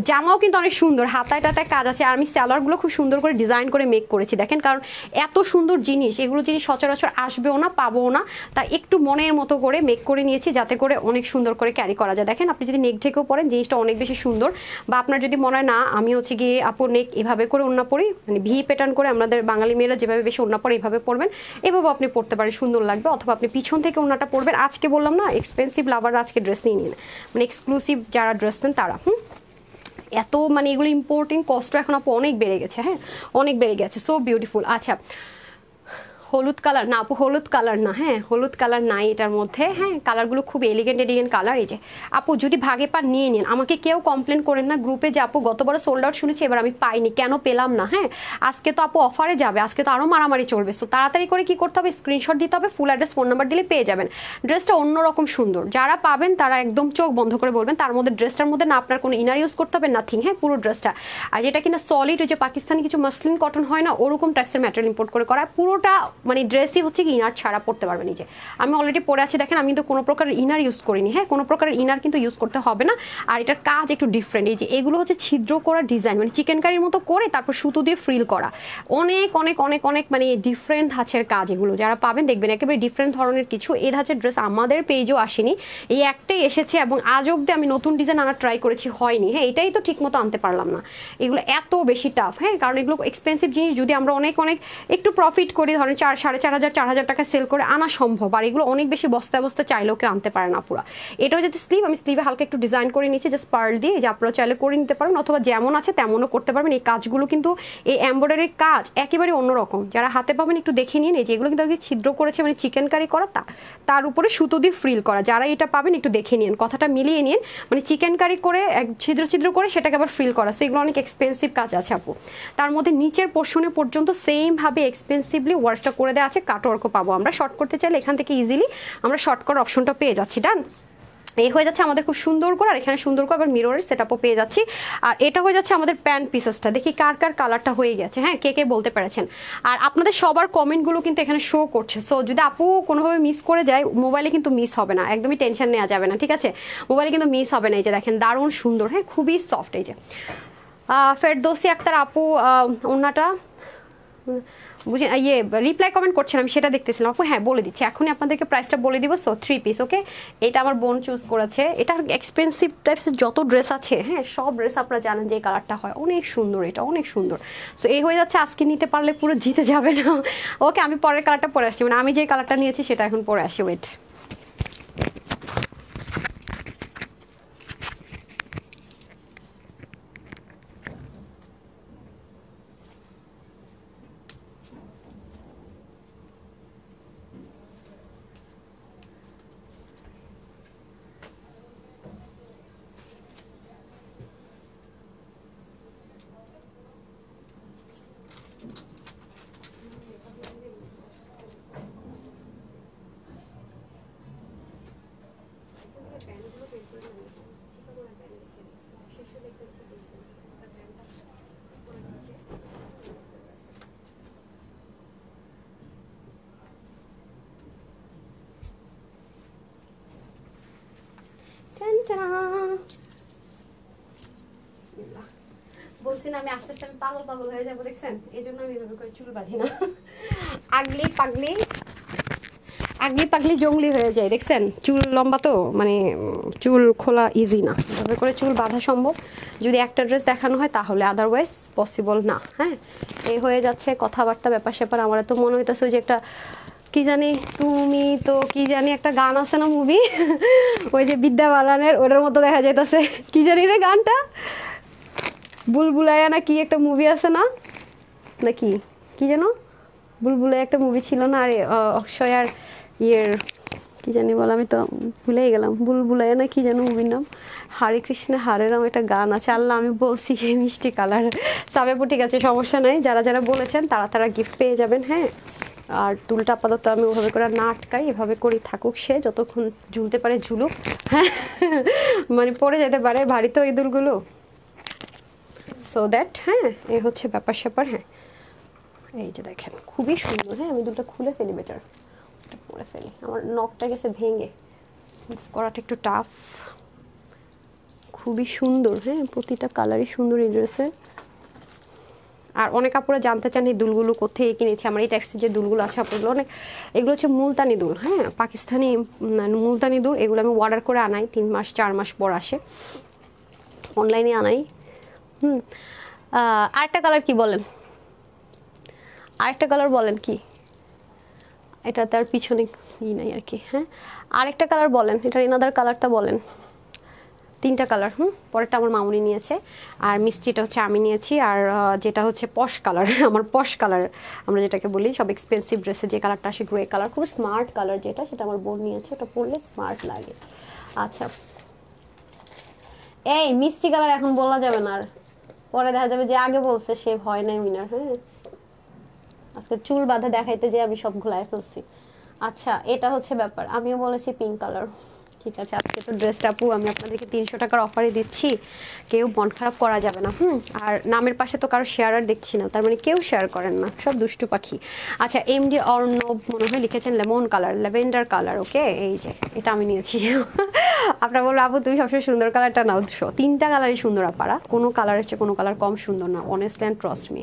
জামাও কিন্তু অনেক সুন্দর, হাতায় টাতায় কাজ আছে। আর আমি স্যালোয়ারগুলো খুব সুন্দর করে ডিজাইন করে মেক করেছি দেখেন, কারণ এত সুন্দর জিনিস, এগুলো জিনিস সচরাচর আসবেও না, পাবো না, তাই একটু মনের মতো করে মেক করে নিয়েছি, যাতে করে অনেক সুন্দর করে ক্যারি করা যায়। দেখেন, আপনি যদি নেক ঢেকেও পরেন জিনিসটা অনেক বেশি সুন্দর। বা আপনার যদি মনে হয় না আমি হচ্ছে গিয়ে আপু নেক এভাবে করে ওড়না পরি, মানে ভি প্যাটার্ন করে, আমাদের বাঙালি মেয়েরা যেভাবে বেশি ওড়না পরে এইভাবে পরবেন, এভাবে আপনি পরতে পারেন, সুন্দর লাগবে। অথবা আপনি পিছন থেকে ওড়নাটা পরবেন। আজকে বললাম না, এক্সপেন্সিভ লাভাররা আজকে ড্রেস নিয়ে নিন, মানে এক্সক্লুসিভ যারা ড্রেস নেন তারা। এত মানে এগুলো ইম্পোর্টিং কষ্ট এখন আপু অনেক বেড়ে গেছে। হ্যাঁ, অনেক বেড়ে গেছে। So beautiful. আচ্ছা, হলুদ কালার না আপু, হলুদ কালার না, হ্যাঁ হলুদ কালার নাই এটার মধ্যে। হ্যাঁ, কালারগুলো খুব এলিগেন্ট কালার। এই যে আপু যদি ভাগে পান নিয়ে নিন, আমাকে কেউ কমপ্লেন করেন না গ্রুপে যে আপু গতবার সোল্ড আউট শুনেছি, এবার আমি পাইনি, কেন পেলাম না। হ্যাঁ, আজকে তো আপু অফারে যাবে, আজকে তো আরও মারামারি চলবে। সো তাড়াতাড়ি করে কি করতে হবে, স্ক্রিনশট দিতে হবে, ফুল অ্যাড্রেস ফোন নাম্বার দিলে পেয়ে যাবেন। ড্রেসটা অন্যরকম সুন্দর, যারা পাবেন তারা একদম চোখ বন্ধ করে বলবেন। তার মধ্যে ড্রেসটার মধ্যে না আপনার কোনো ইনার ইউজ করতে হবে, নাথিং। হ্যাঁ, পুরো ড্রেসটা। আর যেটা কিনা সলিড, ওই যে পাকিস্তানি কিছু মাসলিন কটন হয় না, ওরকম টাইপসের ম্যাটেরিয়াল ইম্পোর্ট করে করা, পুরোটা মানে ড্রেসই হচ্ছে ইনার ছাড়া পড়তে পারবেন। নিজে আমি অলরেডি পরে আছি দেখেন, আমি কিন্তু কোনো প্রকার ইনার ইউজ করিনি। হ্যাঁ, কোনো প্রকার ইনার কিন্তু ইউজ করতে হবে না। আর এটার কাজ একটু ডিফারেন্ট। এই যে এগুলো হচ্ছে ছিদ্র করা ডিজাইন, মানে চিকেন কারির মতো করে তারপর সুতো দিয়ে ফ্রিল করা, অনেক অনেক অনেক অনেক মানে ডিফারেন্ট ধাঁচের কাজ। এগুলো যারা পাবেন দেখবেন একেবারে ডিফারেন্ট ধরনের কিছু। এই ধাঁচের ড্রেস আমাদের পেজও আসেনি, এই একটাই এসেছে, এবং আজ অব্দি আমি নতুন ডিজাইন আনার ট্রাই করেছি, হয়নি। হ্যাঁ, এটাই তো ঠিক মতো আনতে পারলাম না। এগুলো এত বেশি টাফ। হ্যাঁ, কারণ এগুলো এক্সপেন্সিভ জিনিস, যদি আমরা অনেক অনেক একটু প্রফিট করি, ধরেন 4,500 টাকা সেল করে আনা সম্ভব। আর এগুলো অনেক বেশি বস্তা বস্তা চাইলেও কেউ আনতে পারে না পুরো। এটাও যদি স্লিভ, আমি স্লিভে হালকা একটু ডিজাইন করে নিচ্ছি জাস্ট পার্ল দিয়ে, যে আপনারা চাইলে করে নিতে পারেন, অথবা যেমন আছে তেমনও করতে পারবেন। এই কাজগুলো কিন্তু, এই এমব্রয়ডারির কাজ একেবারে অন্যরকম, যারা হাতে পাবেন একটু দেখে নিন। এই যেগুলো কিন্তু আগে ছিদ্র করেছে, মানে চিকেন কারি করা, তার উপরে সুতো দিয়ে ফ্রিল করা, যারা এটা পাবেন একটু দেখে নিন, কথাটা মিলিয়ে নিন। মানে চিকেন কারি করে ছিদ্র ছিদ্র করে সেটাকে আবার ফ্রিল করা। সো এগুলো অনেক এক্সপেন্সিভ কাজ আছে আপু। তার মধ্যে নিচের পোর্শনে পর্যন্ত সেম ভাবে এক্সপেন্সিভলি ওয়ার্কটা করে দেওয়া আছে, কাটওয়ার্কও পাবো আমরা। শর্ট করতে চাইলে এখান থেকে ইজিলি আমরা শর্ট করার অপশনটা পেয়ে যাচ্ছি। ডান। এই হয়ে যাচ্ছে আমাদের খুব সুন্দর করে, আর এখানে সুন্দর করে আবার মিররের সেটআপও পেয়ে যাচ্ছি। আর এটা হয়ে যাচ্ছে আমাদের প্যান্ট পিসেসটা, দেখি কার কার কালারটা হয়ে গেছে, হ্যাঁ কে কে বলতে পেরেছেন। আর আপনাদের সবার কমেন্টগুলো কিন্তু এখানে শো করছে, সো যদি আপু কোনোভাবে মিস করে যায় মোবাইলে কিন্তু মিস হবে না, একদমই টেনশন নেওয়া যাবে না, ঠিক আছে, মোবাইলে কিন্তু মিস হবে না। এই যে দেখেন দারুণ সুন্দর, হ্যাঁ খুবই সফট। এই যে ফেরদৌসি আক্তার আপু ওনাটা বুঝি ইয়ে রিপ্লাই কমেন্ট করছেন, আমি সেটা দেখতেছিলাম আপু। হ্যাঁ বলে দিচ্ছি এখনই আপনাদেরকে প্রাইসটা বলে দিব। সো 3 পিস, ওকে। এটা আমার বোন চুজ করেছে, এটা এক্সপেন্সিভ টাইপসের যত ড্রেস আছে, হ্যাঁ সব ড্রেস আপনারা জানেন যে এই কালারটা হয় অনেক সুন্দর, এটা অনেক সুন্দর। সো এই হয়ে যাচ্ছে, আজকে নিতে পারলে পুরো জিতে যাবে না। ওকে আমি পরের কালারটা পরে আসছি, মানে আমি যে কালারটা নিয়েছি সেটা এখন পরে আসি, ওয়েট। বলছি না আমি আস্তে আস্তে আমি পাগল পাগল হয়ে যাবো, দেখছেন, এই জন্য আমি এভাবে করে চুল বাঁধি না। আগলি পাগলি আগলি পাগলি জঙ্গলি হয়ে যায়, দেখছেন, চুল লম্বা তো মানে চুল খোলা ইজি না, এভাবে করে চুল বাঁধা সম্ভব যদি একটা ড্রেস দেখানো হয়, তাহলে আদারওয়াইজ পসিবল না। হ্যাঁ এই হয়ে যাচ্ছে কথাবার্তা ব্যাপার স্যাপার। আমার তো মনে হইতেছে যে একটা কি জানি তুমি তো কি জানি একটা গান আছে না মুভি, ওই যে বিদ্যা বালানের, ওটার মতো দেখা যাইতেছে, কি জানি রে গানটা, বুলবুলাইয়া না কি একটা মুভি আছে না, নাকি কি যেন বুলবুলাইয়া একটা মুভি ছিল না, আরে অক্ষয় আর ইয়ের কি জানি বল, আমি তো ভুলেই গেলাম, বুলবুলাইয়া না কি যেন মুভির নাম, হরে কৃষ্ণ হরে রাম একটা গান আছে, আল্লাহ আমি বলছি মিষ্টি কালার। সাবেপু ঠিক আছে সমস্যা নাই, যারা যারা বলেছেন তারা তারা গিফট পেয়ে যাবেন। হ্যাঁ আর দুলটা আপাতত আমি ওভাবে করে না আটকাই, এভাবে করি থাকুক, সে যতক্ষণ ঝুলতে পারে ঝুলুক, হ্যাঁ মানে পড়ে যেতে পারে ভারী তো এই দুলগুলো, সো দ্যাট হ্যাঁ এই হচ্ছে ব্যাপার স্যাপার। হ্যাঁ এই যে দেখেন খুবই সুন্দর, হ্যাঁ আমি দুটো খুলে ফেলি, বেটার এটা পরে ফেলি, আমার নখটা গেছে ভেঙে, মুভ করাটা একটু টাফ। খুবই সুন্দর, হ্যাঁ প্রতিটা কালারই সুন্দর এই ড্রেসের। আর অনেক আপুরা জানতে চান এই দুলগুলো কোথায় কিনেছি, আমার এই টাইপসের যে দুলগুলো আছে আপুগুলো অনেক, এগুলো হচ্ছে মুলতানি দুল, হ্যাঁ পাকিস্তানি মুলতানি দুল, এগুলো আমি অর্ডার করে আনাই 3 মাস 4 মাস পর আসে, অনলাইনে আনাই। আরেকটা কালার কি বলেন, আরেকটা কালার বলেন কি, এটা তার পিছনে ই নাই আর কি। হ্যাঁ আরেকটা কালার বলেন, এটার এনাদার কালারটা বলেন। 3টা কালার, পরেরটা আমার মামুনি নিয়েছে, আর মিষ্টিটা হচ্ছে আমি নিয়েছি, আর যেটা হচ্ছে পশ কালার, আমার পশ কালার আমরা যেটাকে বলি, সব এক্সপেন্সিভ ড্রেসে যে কালারটা আসে গ্রে কালার, খুব স্মার্ট কালার যেটা, সেটা আমার বোন নিয়েছে, ওটা পরলে স্মার্ট লাগে। আচ্ছা এই মিষ্টি কালার এখন বলা যাবে না, আর পরে দেখা যাবে যে আগে বলছে সে হয় নাই উইনার। হ্যাঁ আজকে চুল বাঁধা দেখাইতে যে আমি সব ঘুলায় ফেলছি। আচ্ছা এটা হচ্ছে ব্যাপার, আমিও বলেছি পিঙ্ক কালার, ঠিক আছে। আজকে তো ড্রেসটা আপু আমি আপনাদেরকে 300 টাকার অফারে দিচ্ছি, কেউ মন খারাপ করা যাবে না। আর নামের পাশে তো কারো শেয়ার আর দেখছি না, তার মানে কেউ শেয়ার করেন না, সব দুষ্টু পাখি। আচ্ছা এমডি অর্ণব মনে হয় লিখেছেন লেমন কালার, ল্যাভেন্ডার কালার, ওকে এই যে এটা আমি নিয়েছি। আপনারা বলবো আপু তুমি সবসময় সুন্দর কালারটা নাও, 3টা কালারই সুন্দর আপারা, কোনো কালারের চেয়ে কোনো কালার কম সুন্দর না, honestly and trust me,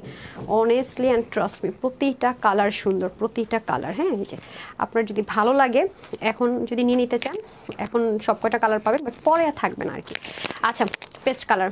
honestly and trust me, প্রতিটা কালার সুন্দর, প্রতিটা কালার। হ্যাঁ এই যে আপনার যদি ভালো লাগে এখন যদি নিয়ে নিতে চান, এখন সব কয়টা কালার পাবেন, বাট পরে আর থাকবে না আর কি। আচ্ছা paste colour,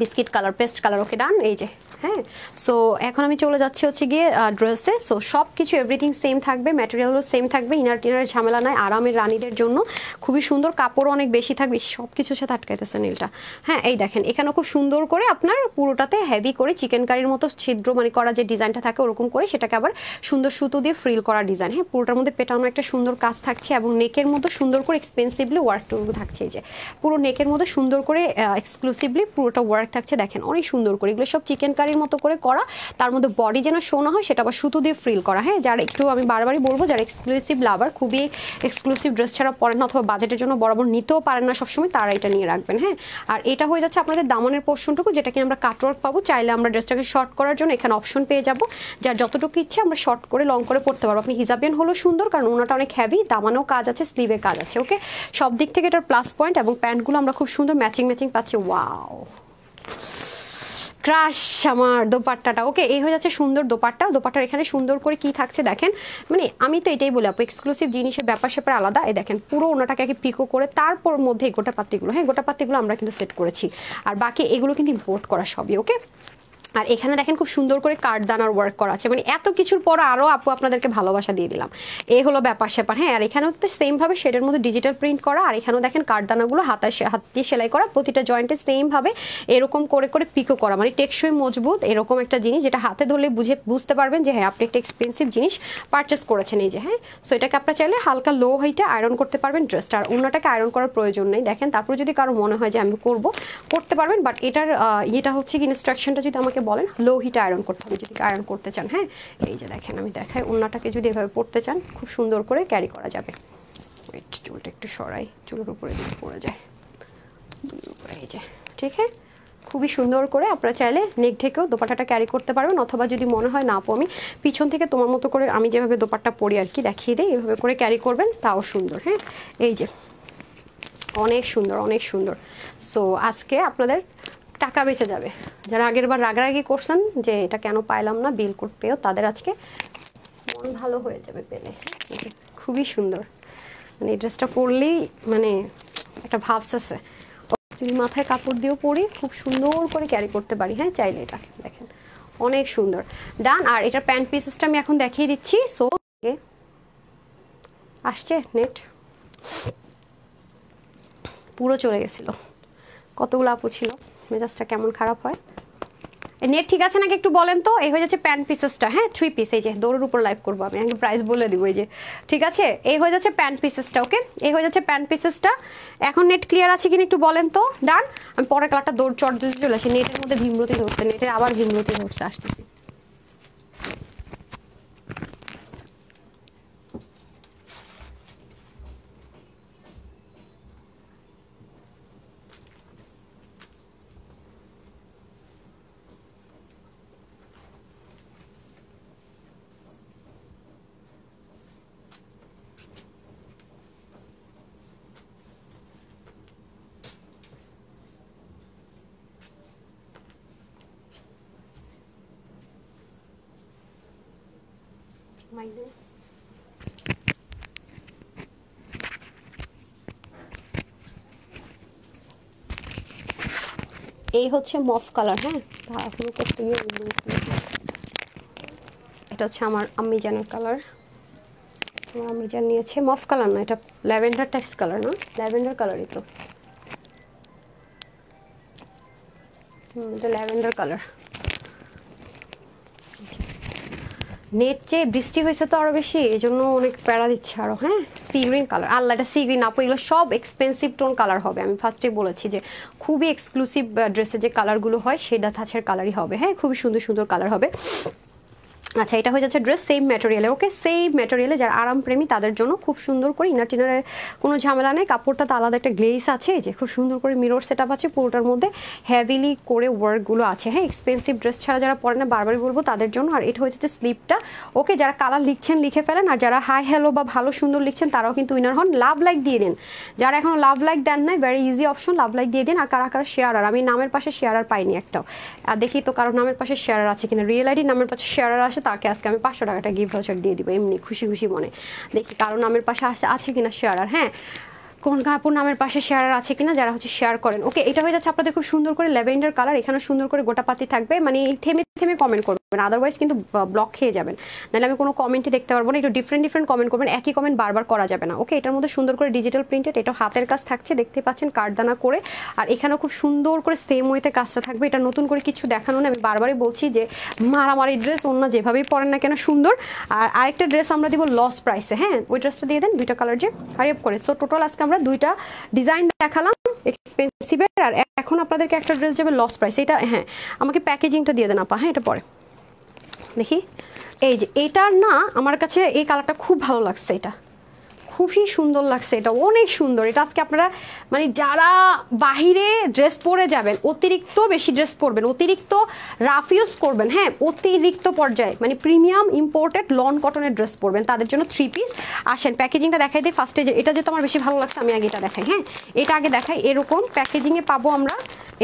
biscuit colour, paste colour, okay done. এই যে হ্যাঁ সো এখন আমি চলে যাচ্ছি হচ্ছে গিয়ে ড্রেসে। সো সব কিছু এভরিথিং সেম থাকবে, ম্যাটেরিয়ালও সেম থাকবে, ইনার টিনারের ঝামেলা নাই, আরামের রানীদের জন্য খুবই সুন্দর, কাপড়ও অনেক বেশি থাকবে, সব কিছুর সাথে আটকাইতেছে নীলটা। হ্যাঁ এই দেখেন এখানে খুব সুন্দর করে আপনার পুরোটাতে হেভি করে চিকেন কারির মতো ছিদ্র মানে করা যে ডিজাইনটা থাকে ওরকম করে, সেটাকে আবার সুন্দর সুতো দিয়ে ফ্রিল করা ডিজাইন। হ্যাঁ পুরোটার মধ্যে পেটানো একটা সুন্দর কাজ থাকছে, এবং নেকের মধ্যে সুন্দর করে এক্সপেন্সিভলি ওয়ার্ক থাকছে। এই যে পুরো নেকের মধ্যে সুন্দর করে এক্সক্লুসিভলি পুরোটা ওয়ার্ক ওয়ার্ক থাকছে দেখেন অনেক সুন্দর করে, এগুলো সব চিকেন কারির মতো করে করা, তার মধ্যে বডি যেন শো না হয় সেটা আবার সুতো দিয়ে ফ্রিল করা। হ্যাঁ, যারা একটু আমি বারবারই বলবো যারা এক্সক্লুসিভ লাভার, খুবই এক্সক্লুসিভ ড্রেস ছাড়া পরেন না অথবা বাজেটের জন্য বরাবর নিতেও পারেন না সবসময়, তারা এটা নিয়ে রাখবেন। হ্যাঁ, আর এটা হয়ে যাচ্ছে আপনাদের দামনের পোর্শনটুকু, যেটাকে আমরা কাটওয়ার্ক পাবো। চাইলে আমরা ড্রেসটাকে শর্ট করার জন্য এখানে অপশন পেয়ে যাবো, যার যতটুকু ইচ্ছে আমরা শর্ট করে লং করে পড়তে পারবো। আপনি হিজাবিয়ান হলো সুন্দর, কারণ ওনাটা অনেক হ্যাভি, দামানেও কাজ আছে, স্লিভে কাজ আছে। ওকে, সব দিক থেকে এটার প্লাস পয়েন্ট, এবং প্যান্টগুলো আমরা খুব সুন্দর ম্যাচিং পাচ্ছি। ওয়াও, ক্রাশ আমার দোপাট্টাটা। ওকে, এই হয়ে যাচ্ছে সুন্দর দোপাট্টা। দোপাট্টার এখানে সুন্দর করে কি থাকছে দেখেন, মানে আমি তো এটাই বলি আপু, এক্সক্লুসিভ জিনিসের ব্যাপার স্যাপার আলাদা। এই দেখেন পুরো ওনাটাকে পিকো করে তারপর মধ্যে এই গোটাপাত্তিগুলো, হ্যাঁ গোটাপাত্তিগুলো আমরা কিন্তু সেট করেছি, আর বাকি এগুলো কিন্তু ইম্পোর্ট করা সবই। ওকে, আর এখানে দেখেন খুব সুন্দর করে কাঠদানার ওয়ার্ক করা আছে, মানে এত কিছুর পর আরও আপু আপনাদেরকে ভালোবাসা দিয়ে দিলাম, এই হলো ব্যাপার স্যাপার। হ্যাঁ, আর এখানেও তো সেমভাবে শেডের মধ্যে ডিজিটাল প্রিন্ট করা, আর এখানেও দেখেন কাঠদানাগুলো হাত দিয়ে সেলাই করা, প্রতিটা জয়েন্টে সেমভাবে এরকম করে করে পিকো করা, মানে টেকসই মজবুত এরকম একটা জিনিস, যেটা হাতে ধরলে বুঝতে পারবেন যে হ্যাঁ আপনি একটা এক্সপেন্সিভ জিনিস পারচেস করেছেন। এই যে হ্যাঁ, সো এটাকে আপনারা চাইলে হালকা লো হাইটে আয়রন করতে পারবেন ড্রেসটা, আর অন্যটাকে আয়রন করার প্রয়োজন নেই। দেখেন তারপরে যদি কারো মনে হয় যে আমি করতে পারবেন, বাট এটার এটা হচ্ছে কি ইনস্ট্রাকশনটা যদি আমাকে বলেন, লো হিটে আয়রন করতে হবে যদি আয়রন করতে চান। হ্যাঁ, এই যে দেখেন আমি দেখাই, ওন্নাটাকে যদি এভাবে পড়তে চান খুব সুন্দর করে ক্যারি করা যাবে। ওয়েট, চুলটা একটু সরাই, চুলের উপরে যদি পড়ে যায় উপরে, এই যে ঠিক হ্যাঁ, খুবই সুন্দর করে আপনারা চাইলে নেক ঢেকেও দোপাট্টাটা ক্যারি করতে পারবেন, অথবা যদি মনে হয় না আপু আমি পিছন থেকে তোমার মতো করে আমি যেভাবে দোপাট্টা পরি আর কি দেখিয়ে দিই, এভাবে করে ক্যারি করবেন, তাও সুন্দর। হ্যাঁ, এই যে অনেক সুন্দর, অনেক সুন্দর। সো আজকে আপনাদের টাকা বেঁচে যাবে, যারা আগের বার রাগারাগি করছেন যে এটা কেন পাইলাম না বিল কোড পেয়েও, তাদের আজকে মন ভালো হয়ে যাবে পেলে। খুবই সুন্দর, মানে এই ড্রেসটা পরলেই মানে একটা ভাবস আছে, যদি মাথায় কাপড় দিয়েও পরি খুব সুন্দর করে ক্যারি করতে পারি। হ্যাঁ, চাইলে এটা দেখেন অনেক সুন্দর। ডান, আর এটার প্যান্ট পিসেসটা আমি এখন দেখিয়ে দিচ্ছি। সো আসছে নেট পুরো চলে গেছিল, কতগুলো আপু ছিল, মেজাজটা কেমন খারাপ হয়। নেট ঠিক আছে নাকি একটু বলেন তো। এই হয়ে যাচ্ছে প্যান্ট পিসেসটা, হ্যাঁ 3 পিস, এই যে দৌড়ের উপর লাইভ করবো আমি, আগে প্রাইস বলে দিব। এই যে ঠিক আছে, এই হয়ে যাচ্ছে প্যান্ট পিসেসটা। ওকে, এই হয়ে যাচ্ছে প্যান্ট পিসেসটা। এখন নেট ক্লিয়ার আছে কিনা একটু বলেন তো। ডান, আমি পরে কালারটা দৌড় চট দিতে চলে আসি, নেটের মধ্যে ভীমরতি ধরছে, নেটের আবার ভীমরতি ধরছে, আসতেছি। এই হচ্ছে মফ কালার। হ্যাঁ, এটা হচ্ছে আমার আম্মি জানের কালার, আমার আম্মি জান নিয়েছে মফ কালার না, এটা ল্যাভেন্ডার টাইপস কালার না, ল্যাভেন্ডার কালারই তো, এটা ল্যাভেন্ডার কালার। নেট যে বৃষ্টি হয়েছে তো আরো বেশি, এই জন্য অনেক প্যারা দিচ্ছে আরো। হ্যাঁ, সি গ্রিন কালার, আল্লাহ এটা সি গ্রিন আপু, এগুলো সব এক্সপেন্সিভ টোন কালার হবে। আমি ফার্স্টে বলেছি যে খুবই এক্সক্লুসিভ ড্রেসের যে কালারগুলো হয় সেটা ধাঁচের কালারই হবে। হ্যাঁ, খুবই সুন্দর সুন্দর কালার হবে। আচ্ছা, এটা হয়ে যাচ্ছে ড্রেস সেম ম্যাটেরিয়ালে। ওকে, সেম ম্যাটেরিয়ালে, যারা আরামপ্রেমী তাদের জন্য খুব সুন্দর করে ইনার টিনারের কোনো ঝামেলা নেই, কাপড়টাতে আলাদা একটা গ্লেস আছে, যে খুব সুন্দর করে মিরর সেট আপ আছে, পুরোটার মধ্যে হেভিলি করে ওয়ার্কগুলো আছে। হ্যাঁ, এক্সপেন্সিভ ড্রেস ছাড়া যারা পরে না বারবারই বলবো তাদের জন্য। আর এটা হয়ে যাচ্ছে স্লিপটা। ওকে, যারা কালার লিখছেন লিখে ফেলেন, আর যারা হাই হ্যালো বা ভালো সুন্দর লিখছেন তারাও কিন্তু উইনার হন। লাভ লাইক দিয়ে দিন, যারা এখন লাভ লাইক দেন নাই, very easy option, love like দিয়ে দিন। আর কারা কারা শেয়ারার, আমি নামের পাশে শেয়ারার পাইনি একটাও, আর দেখি তো কারো নামের পাশে শেয়ারার আছে কিনা, রিয়েল আইডি নামের পাশে শেয়ারার আসে তাকে আজকে আমি 500 টাকাটা গিফট ভাউচার দিয়ে দিব এমনি খুশি খুশি মনে। দেখি কারো নামের পাশে আছে কিনা শেয়ারার। হ্যাঁ, কোন কাপড় নামের পাশে শেয়ার আছে কিনা যারা হচ্ছে শেয়ার করেন। ওকে, এটা হয়ে যাচ্ছে আপনাদের খুব সুন্দর করে ল্যাভেন্ডার কালার, এখানে সুন্দর করে গোটাপাতি থাকবে, মানে থেমে থেমে কমেন্ট করবেন, আদারওয়াইজ কিন্তু ব্লক খেয়ে যাবেন, নাহলে আমি কোনো কমেন্টই দেখতে পারবো না। একটু ডিফারেন্ট কমেন্ট করবেন, একই কমেন্ট বারবার করা যাবে না। ওকে, এটার মধ্যে সুন্দর করে ডিজিটাল প্রিন্টেড, এটা হাতের কাজ থাকছে, দেখতে পাচ্ছেন কাঠদানা করে, আর এখানেও খুব সুন্দর করে সেম ওয়েতে কাজটা থাকবে। এটা নতুন করে কিছু দেখানো না, আমি বারবারই বলছি যে মারামারি ড্রেস অন্য যেভাবেই পরেন না কেন সুন্দর। আর আরেকটা ড্রেস আমরা দিব লস প্রাইসে। হ্যাঁ, ওই ড্রেসটা দিয়ে দেন, দুইটা কালার যে হারিয়ে করে। সো টোটাল আজকে আমরা দুইটা ডিজাইন দেখালাম এক্সপেন্সিভের, আর এখন এখন আপনাদেরকে একটা ড্রেস যাবে লস প্রাইস। এটা হ্যাঁ আমাকে প্যাকেজিংটা দিয়ে দেন আপা। হ্যাঁ এটা পরে দেখি। এই যে এটার না আমার কাছে এই কালারটা খুব ভালো লাগছে, এটা খুবই সুন্দর লাগছে, এটা অনেক সুন্দর। এটা আজকে আপনারা মানে যারা বাহিরে ড্রেস পরে যাবেন, অতিরিক্ত বেশি ড্রেস পরবেন, অতিরিক্ত রাফ ইউজ করবেন, হ্যাঁ অতিরিক্ত পর্যায়ে মানে প্রিমিয়াম ইম্পোর্টেড লন কটনের ড্রেস পরবেন, তাদের জন্য 3 পিস। আসেন প্যাকেজিংটা দেখাই দিই ফার্স্টে। যে এটা যেহেতু আমার বেশি ভালো লাগছে আমি আগে এটা দেখাই। হ্যাঁ এটা আগে দেখাই। এরকম প্যাকেজিংয়ে পাবো আমরা।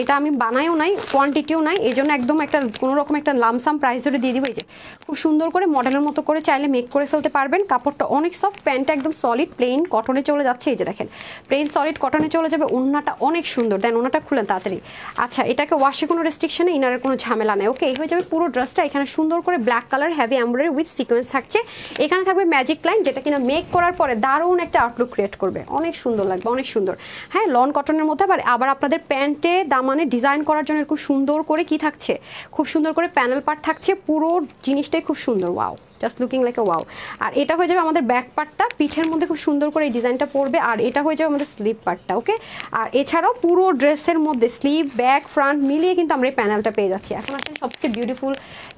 এটা আমি বানাইও নাই, কোয়ান্টিটিও নাই, এই জন্য একদম একটা কোনো রকম একটা লামসাম প্রাইস ধরে দিয়ে দিব। এই যে খুব সুন্দর করে মডেলের মতো করে চাইলে মেক করে ফেলতে পারবেন। কাপড়টা অনেক সফট, প্যান্টটা একদম সলিড প্লেন কটনে চলে যাচ্ছে। এই যে দেখেন প্লেন সলিড কটনে চলে যাবে। ওড়নাটা অনেক সুন্দর, দেন ওড়নাটা খুলেন তাড়াতাড়ি। আচ্ছা এটাকে ওয়াশে কোনো রেস্ট্রিকশনে, ইনারের কোনো ঝামেলা নেই। ওকে এই হয়ে যাবে পুরো ড্রেসটা। এখানে সুন্দর করে black colour heavy embroidery with sequence থাকছে। এখানে থাকবে ম্যাজিক লাইন, যেটা কিনা মেক করার পরে দারুণ একটা আউটলুক ক্রিয়েট করবে, অনেক সুন্দর লাগবে, অনেক সুন্দর। হ্যাঁ লন কটনের মধ্যে আবার আপনাদের প্যান্টে দামানে ডিজাইন করার জন্য এরকম সুন্দর করে কি থাকছে, খুব সুন্দর করে প্যানেল পার্ট থাকছে। পুরো জিনিসটাই খুব সুন্দর, wow, just looking like a wow. আর এটা হয়ে যাবে আমাদের ব্যাক পার্টটা, পিঠের মধ্যে খুব সুন্দর করে এই ডিজাইনটা পড়বে। আর এটা হয়ে যাবে আমাদের স্লিভ পার্টটা। ওকে আর এছাড়াও পুরো ড্রেসের মধ্যে স্লিভ ব্যাক ফ্রন্ট মিলিয়ে কিন্তু আমরা এই প্যানেলটা পেয়ে যাচ্ছি। এখন আসলে সবচেয়ে বিউটিফুল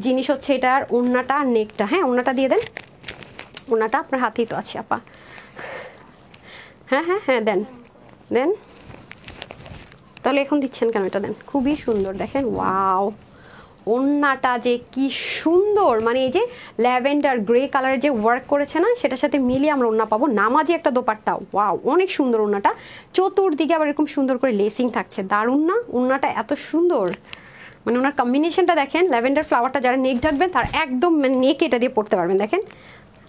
জিনিস হচ্ছে এটার ওড়নাটা আর নেকটা। হ্যাঁ ওড়নাটা দিয়ে দেন, ওড়নাটা আপনার হাতেই তো আছে আপা। হ্যাঁ হ্যাঁ হ্যাঁ দেন দেন, তাহলে এখন দিচ্ছেন কেন? এটা দেন, খুবই সুন্দর দেখেন, ওয়াও ওড়নাটা যে কি সুন্দর, মানে এই যে ল্যাভেন্ডার গ্রে কালারের যে ওয়ার্ক করেছে না, সেটার সাথে মিলিয়ে আমরা ওড়না পাবো। নামাজি একটা দোপাট্টা, ওয়াও অনেক সুন্দর ওড়নাটা। চতুর্দিকে আবার এরকম সুন্দর করে লেসিং থাকছে, দারুণ না ওড়নাটা? এত সুন্দর, মানে ওনার কম্বিনেশনটা দেখেন। ল্যাভেন্ডার ফ্লাওয়ারটা যারা নেক ঢাকবেন তার একদম মানে নেক এটা দিয়ে পড়তে পারবেন। দেখেন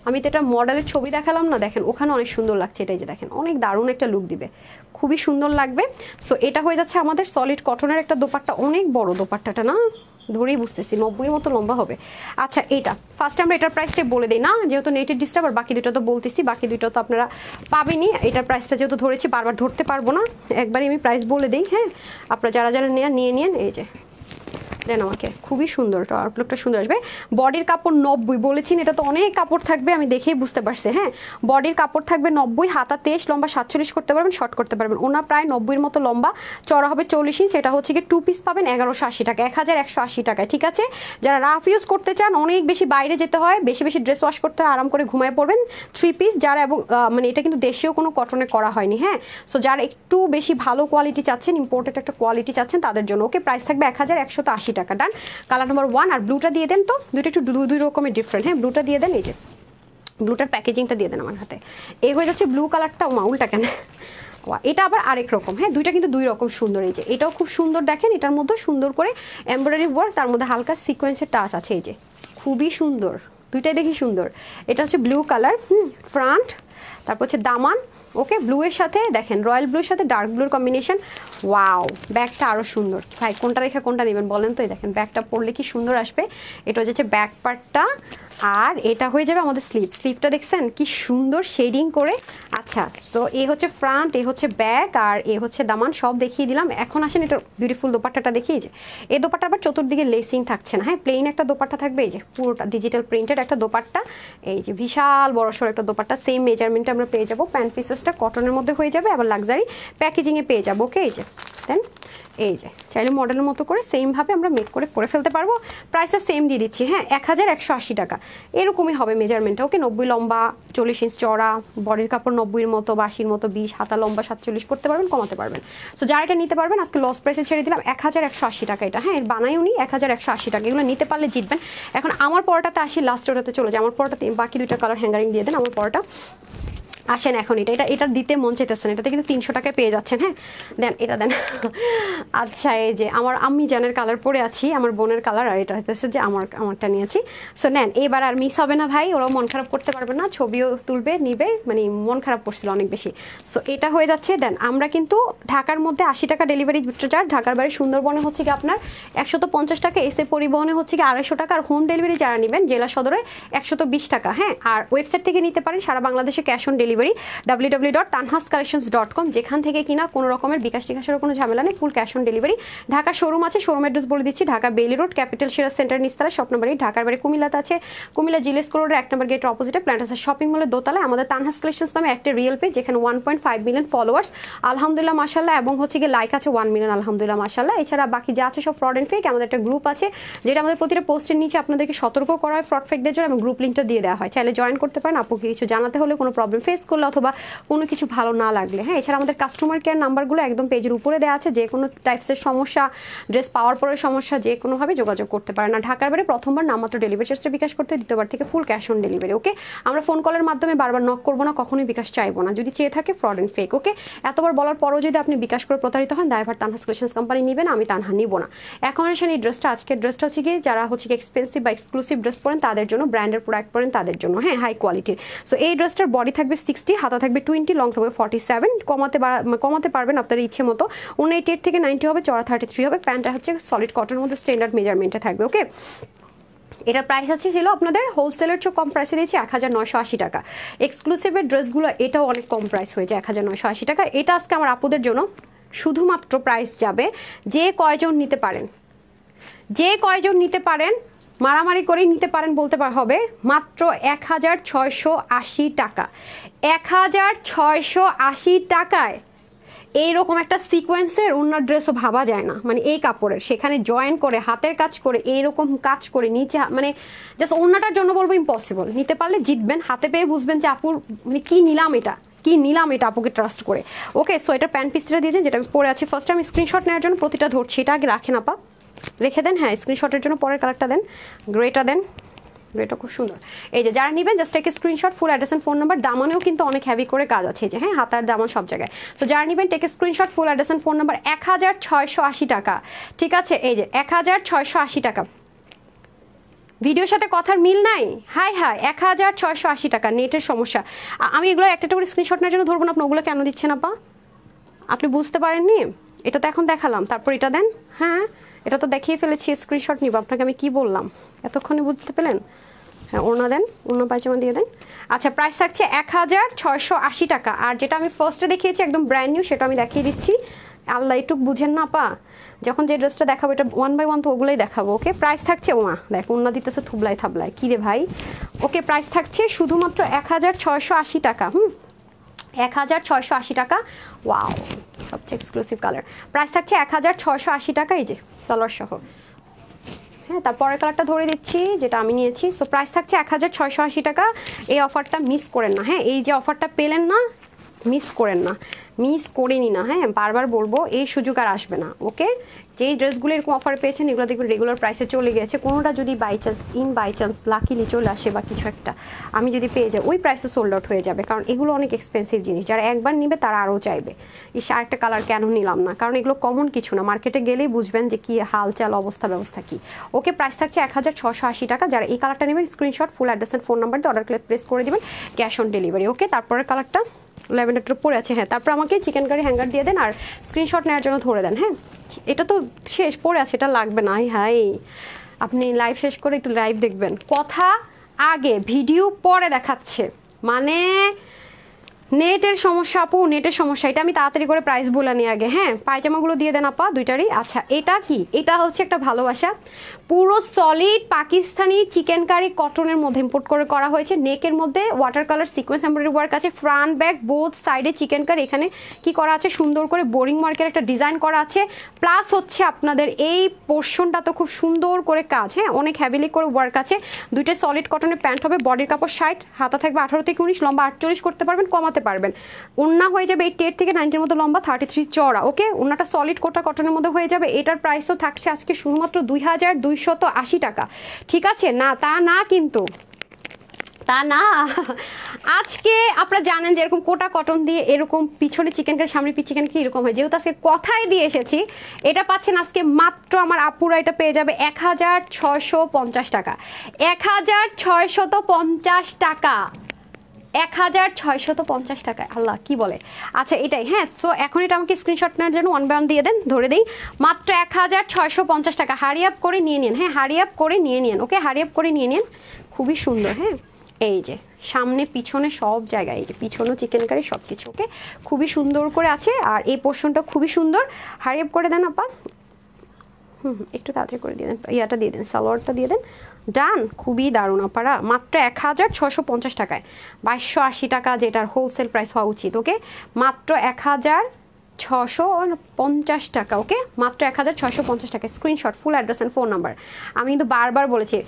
আমি তো এটা মডেলের ছবি দেখালাম না, দেখেন ওখানে অনেক সুন্দর লাগছে। এটাই যে দেখেন অনেক দারুণ একটা লুক দিবে, খুবই সুন্দর লাগবে। সো এটা হয়ে যাচ্ছে আমাদের সলিড কটনের একটা দোপাট্টা, অনেক বড় দোপাট্টাটা না, ধরেই বুঝতেছি 90-এর মতো লম্বা হবে। আচ্ছা এইটা ফার্স্ট আমরা এটার প্রাইসটা বলে দিই না, যেহেতু নেটের ডিস্টার্ব, আর বাকি দুটো তো বলতেছি, বাকি দুটো তো আপনারা পাবেনই। এটার প্রাইসটা যেহেতু ধরেছি বারবার ধরতে পারবো না, একবারই আমি প্রাইস বলে দিই। হ্যাঁ আপনারা যারা যারা নিয়ে নিন। এই যে দেন আমাকে, খুবই সুন্দর, আউটলুকটা সুন্দর আসবে। বডির কাপড় 90 বলেছি, এটা তো অনেক কাপড় থাকবে, আমি দেখেই বুঝতে পারছি। হ্যাঁ বডির কাপড় থাকবে 90, হাতা 23, লম্বা 47 করতে পারবেন, শর্ট করতে পারবেন। ওনা প্রায় 90-এর মতো লম্বা, চড়া হবে 40 ইঞ্চ। এটা হচ্ছে কি 2 পিস পাবেন 1180 টাকা, 1180 টাকায়। ঠিক আছে, যারা রাফ ইউজ করতে চান, অনেক বেশি বাইরে যেতে হয়, বেশি বেশি ড্রেস ওয়াশ করতে হয়, আরাম করে ঘুমায় পড়বেন, 3 পিস যারা, এবং মানে এটা কিন্তু দেশেও কোনো কটনে করা হয়নি। হ্যাঁ সো যারা একটু বেশি ভালো কোয়ালিটি চাচ্ছেন, ইম্পোর্টেড একটা কোয়ালিটি চাচ্ছেন, তাদের জন্য। ওকে প্রাইস থাকবে 1180 টাকা। ডান। কালার নাম্বার 1 আর ব্লুটা দিয়ে দেন তো, দুটো একটু দুই রকমের ডিফারেন্ট। হ্যাঁ ব্লুটা দিয়ে দেন, এই যে ব্লুটার প্যাকেজিংটা দিয়ে দেন আমার হাতে। এই হয়ে যাচ্ছে ব্লু কালারটা, উল্টা কেন, এটা আবার আরেক রকম। হ্যাঁ দুইটা কিন্তু দুই রকম সুন্দর। এই যে এটাও খুব সুন্দর দেখেন, এটার মধ্যে সুন্দর করে এমব্রয়ডারি ওয়ার্ক, তার মধ্যে হালকা সিকোয়েন্সের টাচ আছে। এই যে খুবই সুন্দর, দুইটাই দেখি সুন্দর। এটা হচ্ছে ব্লু কালার, ফ্রন্ট, তারপর হচ্ছে দামান। ওকে ব্লু এর সাথে দেখেন রয়্যাল ব্লুর সাথে ডার্ক ব্লুর কম্বিনেশন, ওয়াও। ব্যাগটা আরও সুন্দর, ভাই কোনটা রেখে কোনটা নেবেন বলেন তো? এই দেখেন ব্যাগটা পরলে কি সুন্দর আসবে। এটা হচ্ছে ব্যাক পার্টটা, আর এটা হয়ে যাবে আমাদের স্লিভটা দেখছেন কি সুন্দর শেডিং করে। আচ্ছা সো এই হচ্ছে ফ্রন্ট, এই হচ্ছে ব্যাক, আর এই হচ্ছে দামান, সব দেখিয়ে দিলাম। এখন আসেন এটা বিউটিফুল দোপাট্টাটা দেখিয়ে। যে এই দোপাট্টা আবার চতুর্দিকে লেসিং থাকছে না, হ্যাঁ প্লেন একটা দোপাট্টা থাকবে। এই যে পুরোটা ডিজিটাল প্রিন্টেড একটা দোপাট্টা, এই যে বিশাল বড়সড় একটা দোপাট্টা, সেম মেজারমেন্টে আমরা পেয়ে যাবো। প্যান্ট পিসেসটা কটনের মধ্যে হয়ে যাবে, আবার লাক্সারি প্যাকেজিংয়ে পেয়ে যাবো। ওকে এই যে দেন, এই যে চাইলে মডেলের মতো করে সেমভাবে আমরা মেক করে পরে ফেলতে পারবো। প্রাইসটা সেম দিয়ে দিচ্ছি, হ্যাঁ 1180 টাকা, এরকমই হবে মেজারমেন্টটা। ওকে 90 লম্বা, 40 ইঞ্চ চড়া, বডির কাপড় 90-এর মতো, 80-র মতো, 20, হাতা লম্বা 47 করতে পারবেন, কমাতে পারবেন। সো যারা এটা নিতে পারবেন আজকে লস প্রাইসে ছেড়ে দিলাম 1180 টাকা এটা। হ্যাঁ এর বানাইও নি 1180 টাকা, এগুলো নিতে পারলে জিতবেন। এখন আমার পরোটাতে আসি, লাস্ট ওটাতে চলে যায়। আমার পরোটাতে বাকি দুইটা কালার হ্যাঙ্গারিং দিয়ে দেন। আমার পরোটা আসেন এখন, এটা দিতে মন চাইতেছেন, এটাতে কিন্তু 300 টাকায় পেয়ে যাচ্ছেন। হ্যাঁ দেন, এটা দেন। আচ্ছা এই যে আমার আম্মি জানের কালার পরে আছি, আমার বোনের কালার, আর এটা হইতেছে যে আমারটা নিয়েছি। সো নেন, এবার আর মিস হবে না ভাই, ওরাও মন খারাপ করতে পারবে না, ছবিও তুলবে নিবে, মানে মন খারাপ করছিল অনেক বেশি। সো এটা হয়ে যাচ্ছে। দেন আমরা কিন্তু ঢাকার মধ্যে 80 টাকা ডেলিভারি চার্জ, ঢাকার বাইরে সুন্দরবনে হচ্ছে কি আপনার 150 টাকা, এসে পরিবহনে হচ্ছে কি 250 টাকা, আর হোম ডেলিভারি যারা নেবেন জেলা সদরে 120 টাকা। হ্যাঁ আর ওয়েবসাইট থেকে নিতে পারেন, সারা বাংলাদেশে cash on delivery delivery, www.tanhascollections.com, যেখান থেকে কিনা কোনো রকমের বিকাশ টিকাশের কোনো ঝামেলা নেই, full cash on delivery. Dhaka showroom আছে, শোরুম অ্যাড্রেস বলে দিচ্ছি, Dhaka Bailey road, capital Siraj centre নিচতলা, শপ নাম্বার 8। ঢাকার বাইরে কুমিল্লাতে আছে, কুমিল্লা জিলেস রোডের 1 নম্বর গেটের অপোজিটে প্ল্যান্টাসা শপিং মলের দোতলায় আমাদের তানহাস কালেকশনস নামে একটা রিয়েল পেজ, যেখানে 1.5 মিলিয়ন ফলোয়ার্স আলহামদুলিল্লাহ মাশাআল্লাহ, এবং হচ্ছে গিয়ে লাইক আছে 1 মিলিয়ন আলহামদুলিল্লাহ মাশাআল্লাহ। এছাড়া বাকি যা আছে সব ফ্রড এন্ড ফেক। আমাদের একটা গ্রুপ আছে যেটা আমাদের প্রতিটা পোস্টের নিচে আপনাদেরকে সতর্ক করা হয় ফ্রড ফেকদের জন্য, এবং গ্রুপ লিঙ্কটা দিয়ে দেওয়া হয়, চাইলে জয়েন করতে পারেন আপুকে কিছু জানাতে হলে, কোনো প্রবলেম ফেস করলে অথবা কোনো কিছু ভালো না লাগলে। হ্যাঁ, এছাড়া আমাদের কাস্টমার কেয়ার নাম্বারগুলো একদম পেজের উপরে দেওয়া আছে, যে কোনো টাইপসের সমস্যা, ড্রেস পাওয়ার পরের সমস্যা, যে কোনোভাবে যোগাযোগ করতে পারেন। না ঢাকার বাইরে প্রথমবার নামমাত্র ডেলিভারি চার্জটা বিকাশ করতে, দ্বিতীয়বার থেকে ফুল ক্যাশ অন ডেলিভারি। ওকে, আমরা ফোন কলের মাধ্যমে বারবার নক করবো না, কখনোই বিকাশ চাইবো না যদি চেয়ে থাকে ফ্রড এন্ড ফেক। ওকে, এতবার বলার পরও যদি আপনি বিকাশ করে প্রতারিত হন, দায়ভার তানহাস কালেকশনস কোম্পানি নেবেন, আমি তানহা নিব না। এখন আসেন এই ড্রেসটা, আজকের ড্রেসটা হচ্ছে কি যারা হচ্ছে কি এক্সপেন্সিভ বা এক্সক্লুসিভ ড্রেস পরেন তাদের জন্য, ব্র্যান্ডের প্রোডাক্ট পরেন তাদের জন্য, হ্যাঁ, হাই কোয়ালিটির। সো এই ড্রেসটার বডি থাকবে 60, হাতা থাকবে 20, লং থাকবে 47, কমাতে পারবেন আপনার ইচ্ছে মতো। 188 থেকে 90 হবে, চড়া 33 হবে। প্যান্টটা হচ্ছে সলিড কটনের মধ্যে স্ট্যান্ডার্ড মেজারমেন্টে থাকবে। ওকে, এটার প্রাইস আছে ছিল আপনাদের হোলসেলের চেয়ে কম প্রাইসে দিয়েছি 1980 টাকা। এক্সক্লুসিভের ড্রেসগুলো এটাও অনেক কম প্রাইস হয়ে যায় 1980 টাকা। এটা আজকে আমার আপুদের জন্য শুধুমাত্র প্রাইস যাবে, যে কয়জন নিতে পারেন মারামারি করেই নিতে পারেন বলতে হবে, মাত্র 1680 টাকা। 1680 টাকায় এইরকম একটা সিকোয়েন্সের ওনার ড্রেসও ভাবা যায় না, মানে এই কাপড়ের, সেখানে জয়েন করে হাতের কাজ করে এইরকম কাজ করে নিচে, মানে জাস্ট ওনাটার জন্য বলবো ইম্পসিবল। নিতে পারলে জিতবেন, হাতে পেয়ে বুঝবেন যে আপুর মানে কি নিলাম এটা আপুকে ট্রাস্ট করে। ওকে, সো এটা প্যান্ট পিসটা দিয়েছেন যেটা আমি পরে আছি। ফার্স্ট আমি স্ক্রিনশট নেওয়ার জন্য প্রতিটা ধরছি, এটা আগে রাখেন আপা, রেখে দেন। হ্যাঁ, স্ক্রিনশটের জন্য পরের কালারটা দেন, গ্রেটা দেন, গ্রেটা খুব সুন্দর। এই যে যারা নেবেন just take screenshot, full address and phone number, দামানেও কিন্তু অনেক হেভি করে কাজ আছে, এই যে হ্যাঁ, হাতার দামান সব জায়গায়। সো যারা নেবেন take screenshot, full address and phone number. 1680 টাকা, ঠিক আছে, এই যে 1680 টাকা। ভিডিওর সাথে কথার মিল নাই, হাই 1680 টাকা। নেটের সমস্যা, আমি এগুলো একটা করে স্ক্রিনশট নেওয়ার জন্য ধরবো না, আপনি ওগুলো কেন দিচ্ছেন আপা? আপনি বুঝতে পারেননি? এটা তো এখন দেখালাম, তারপর এটা দেন। হ্যাঁ, এটা তো দেখিয়ে ফেলেছি, স্ক্রিনশট নিব। আপনাকে আমি কি বললাম এতক্ষণে, বুঝতে পেলেন? হ্যাঁ, ওড়না দেন, ওড়না পায়জামা দিয়ে দেন। আচ্ছা, প্রাইস থাকছে 1680 টাকা। আর যেটা আমি ফার্স্টে দেখিয়েছি একদম ব্র্যান্ড নিউ, সেটা আমি দেখিয়ে দিচ্ছি। আল্লাহ, একটু বুঝেন না আপা, যখন যে ড্রেসটা দেখাবো এটা 1 বাই 1 তো ওগুলোই দেখাবো। ওকে, প্রাইস থাকছে, ওমা দেখ ওড়না দিতেছে থুবলাই থাবলাই, কি রে ভাই। ওকে, প্রাইস থাকছে শুধুমাত্র 1680 টাকা। 1680 টাকা। ওয়াও, সবচেয়ে এক্সক্লুসিভ কালার। প্রাইস থাকছে 1680 টাকা, এই যে সালোয়ার সহ। হ্যাঁ, তারপরের কালারটা ধরে দিচ্ছি যেটা আমি নিয়েছি। সো প্রাইস থাকছে 1680 টাকা। এই অফারটা মিস করেন না। হ্যাঁ, এই যে অফারটা পেলেন না, মিস করেনি না। হ্যাঁ, বারবার বলবো, এই সুযোগ আর আসবে না। ওকে, যেই ড্রেসগুলো এরকম অফারে পেয়েছেন এগুলো দেখবেন রেগুলার প্রাইসে চলে গেছে। কোনোটা যদি বাই চান্স লাকিলি চলে আসে বা কিছু একটা আমি যদি পেয়ে যাই, ওই প্রাইসে সোল্ড আউট হয়ে যাবে, কারণ এগুলো অনেক এক্সপেন্সিভ জিনিস। যারা একবার নিবে তারা আরও চাইবে, আরেকটা কালার কেন নিলাম না, কারণ এগুলো কমন কিছু না, মার্কেটে গেলেই বুঝবেন যে কি হালচাল ব্যবস্থা কি। ওকে, প্রাইস থাকছে 1680 টাকা। যারা এই কালারটা নেবেন screenshot, full address and phone number দিয়ে অর্ডার প্লেস করে দিবেন, ক্যাশ অন ডেলিভারি। ওকে, তারপরের কালারটা ল্যাভেন্ডারটার পরে আছে। হ্যাঁ, তারপর আমাকে চিকেন কারি হ্যাঙ্গার দিয়ে দেন আর স্ক্রিনশট নেওয়ার জন্য ধরে দেন। হ্যাঁ, এটা তো শেষ পড়ে আছে, এটা লাগবে না। হাই, আপনি লাইভ শেষ করে একটু লাইভ দেখবেন, কথা আগে ভিডিও পরে দেখাচ্ছে, মানে নেটের সমস্যা আপু, নেটের সমস্যা। এটা আমি তাড়াতাড়ি করে প্রাইস বলে নিই আগে। হ্যাঁ, পায়জামাগুলো দিয়ে দেন আপা দুইটারই। আচ্ছা, এটা কি? এটা হচ্ছে একটা ভালোবাসা, পুরো সলিড পাকিস্তানি চিকেন কারি কটনের মধ্যে ইম্পোর্ট করে করা হয়েছে। নেকের মধ্যে water colour sequence embroidery work আছে, ফ্রন্ট ব্যাক বোথ সাইডে চিকেন কারি। এখানে কি করা আছে, সুন্দর করে বোরিং মার্কের একটা ডিজাইন করা আছে, প্লাস হচ্ছে আপনাদের এই পোর্শনটা তো খুব সুন্দর করে কাজ। হ্যাঁ, অনেক হ্যাভিলি করে ওয়ার্ক আছে। দুইটা সলিড কটনের প্যান্ট হবে, বডির কাপড় 60, হাতা থাকবে 18 থেকে 19, লম্বা 48 করতে পারবেন, কমাতে পারবেন। ওন্না হয়ে যাবে 88 থেকে 90 মতো লম্বা, 33 চড়া। ওকে, ওন্নাটা সলিড কোটা কটনের মধ্যে হয়ে যাবে। এটার প্রাইসও থাকছে আজকে শুধুমাত্র 2280 টাকা। ঠিক আছে, না তা না, কিন্তু তা না, আজকে আপনারা জানেন যে এরকম কোটা কটন দিয়ে এরকম পিছনে চিকেন কারি সামনে চিকেন কারি এরকম হয়। যেহেতু আজকে কথাই দিয়ে এসেছি, এটা পাচ্ছেন আজকে মাত্র আমার আপুরা এটা পেয়ে যাবে 1650 টাকা। 1650 টাকা, 1650 টাকায়। আল্লাহ, কি বলে। আচ্ছা, এটাই। হ্যাঁ, সো এখন এটা আমাকে স্ক্রিনশট নেওয়ার জন্য 1 বাই 1 দিয়ে দেন, ধরে দেই। মাত্র 1650 টাকা। হারি আপ করে নিয়ে নিন। হ্যাঁ, হারি আপ করে নিয়ে নিন। ওকে, হারি আপ করে নিয়ে নিন, খুবই সুন্দর। হ্যাঁ, এই যে সামনে পিছনে সব জায়গায়, এই যে পিছনেও চিকেন কারি সব কিছু। ওকে, খুবই সুন্দর করে আছে। আর এই পোর্শনটা খুবই সুন্দর। হারি আপ করে দেন আপা, একটু তাড়াতাড়ি করে দিয়ে দেন, ইয়াটা দিয়ে দেন, সালোয়ারটা দিয়ে দেন। ডান, খুবই দারুণ আপারা। মাত্র 1650 টাকায়, 2280 টাকা যেটার হোলসেল প্রাইস হওয়া উচিত। ওকে, মাত্র 1650 টাকা। ওকে, মাত্র 1650 টাকা। Screenshot, full address and phone number. আমি কিন্তু বারবার বলেছি,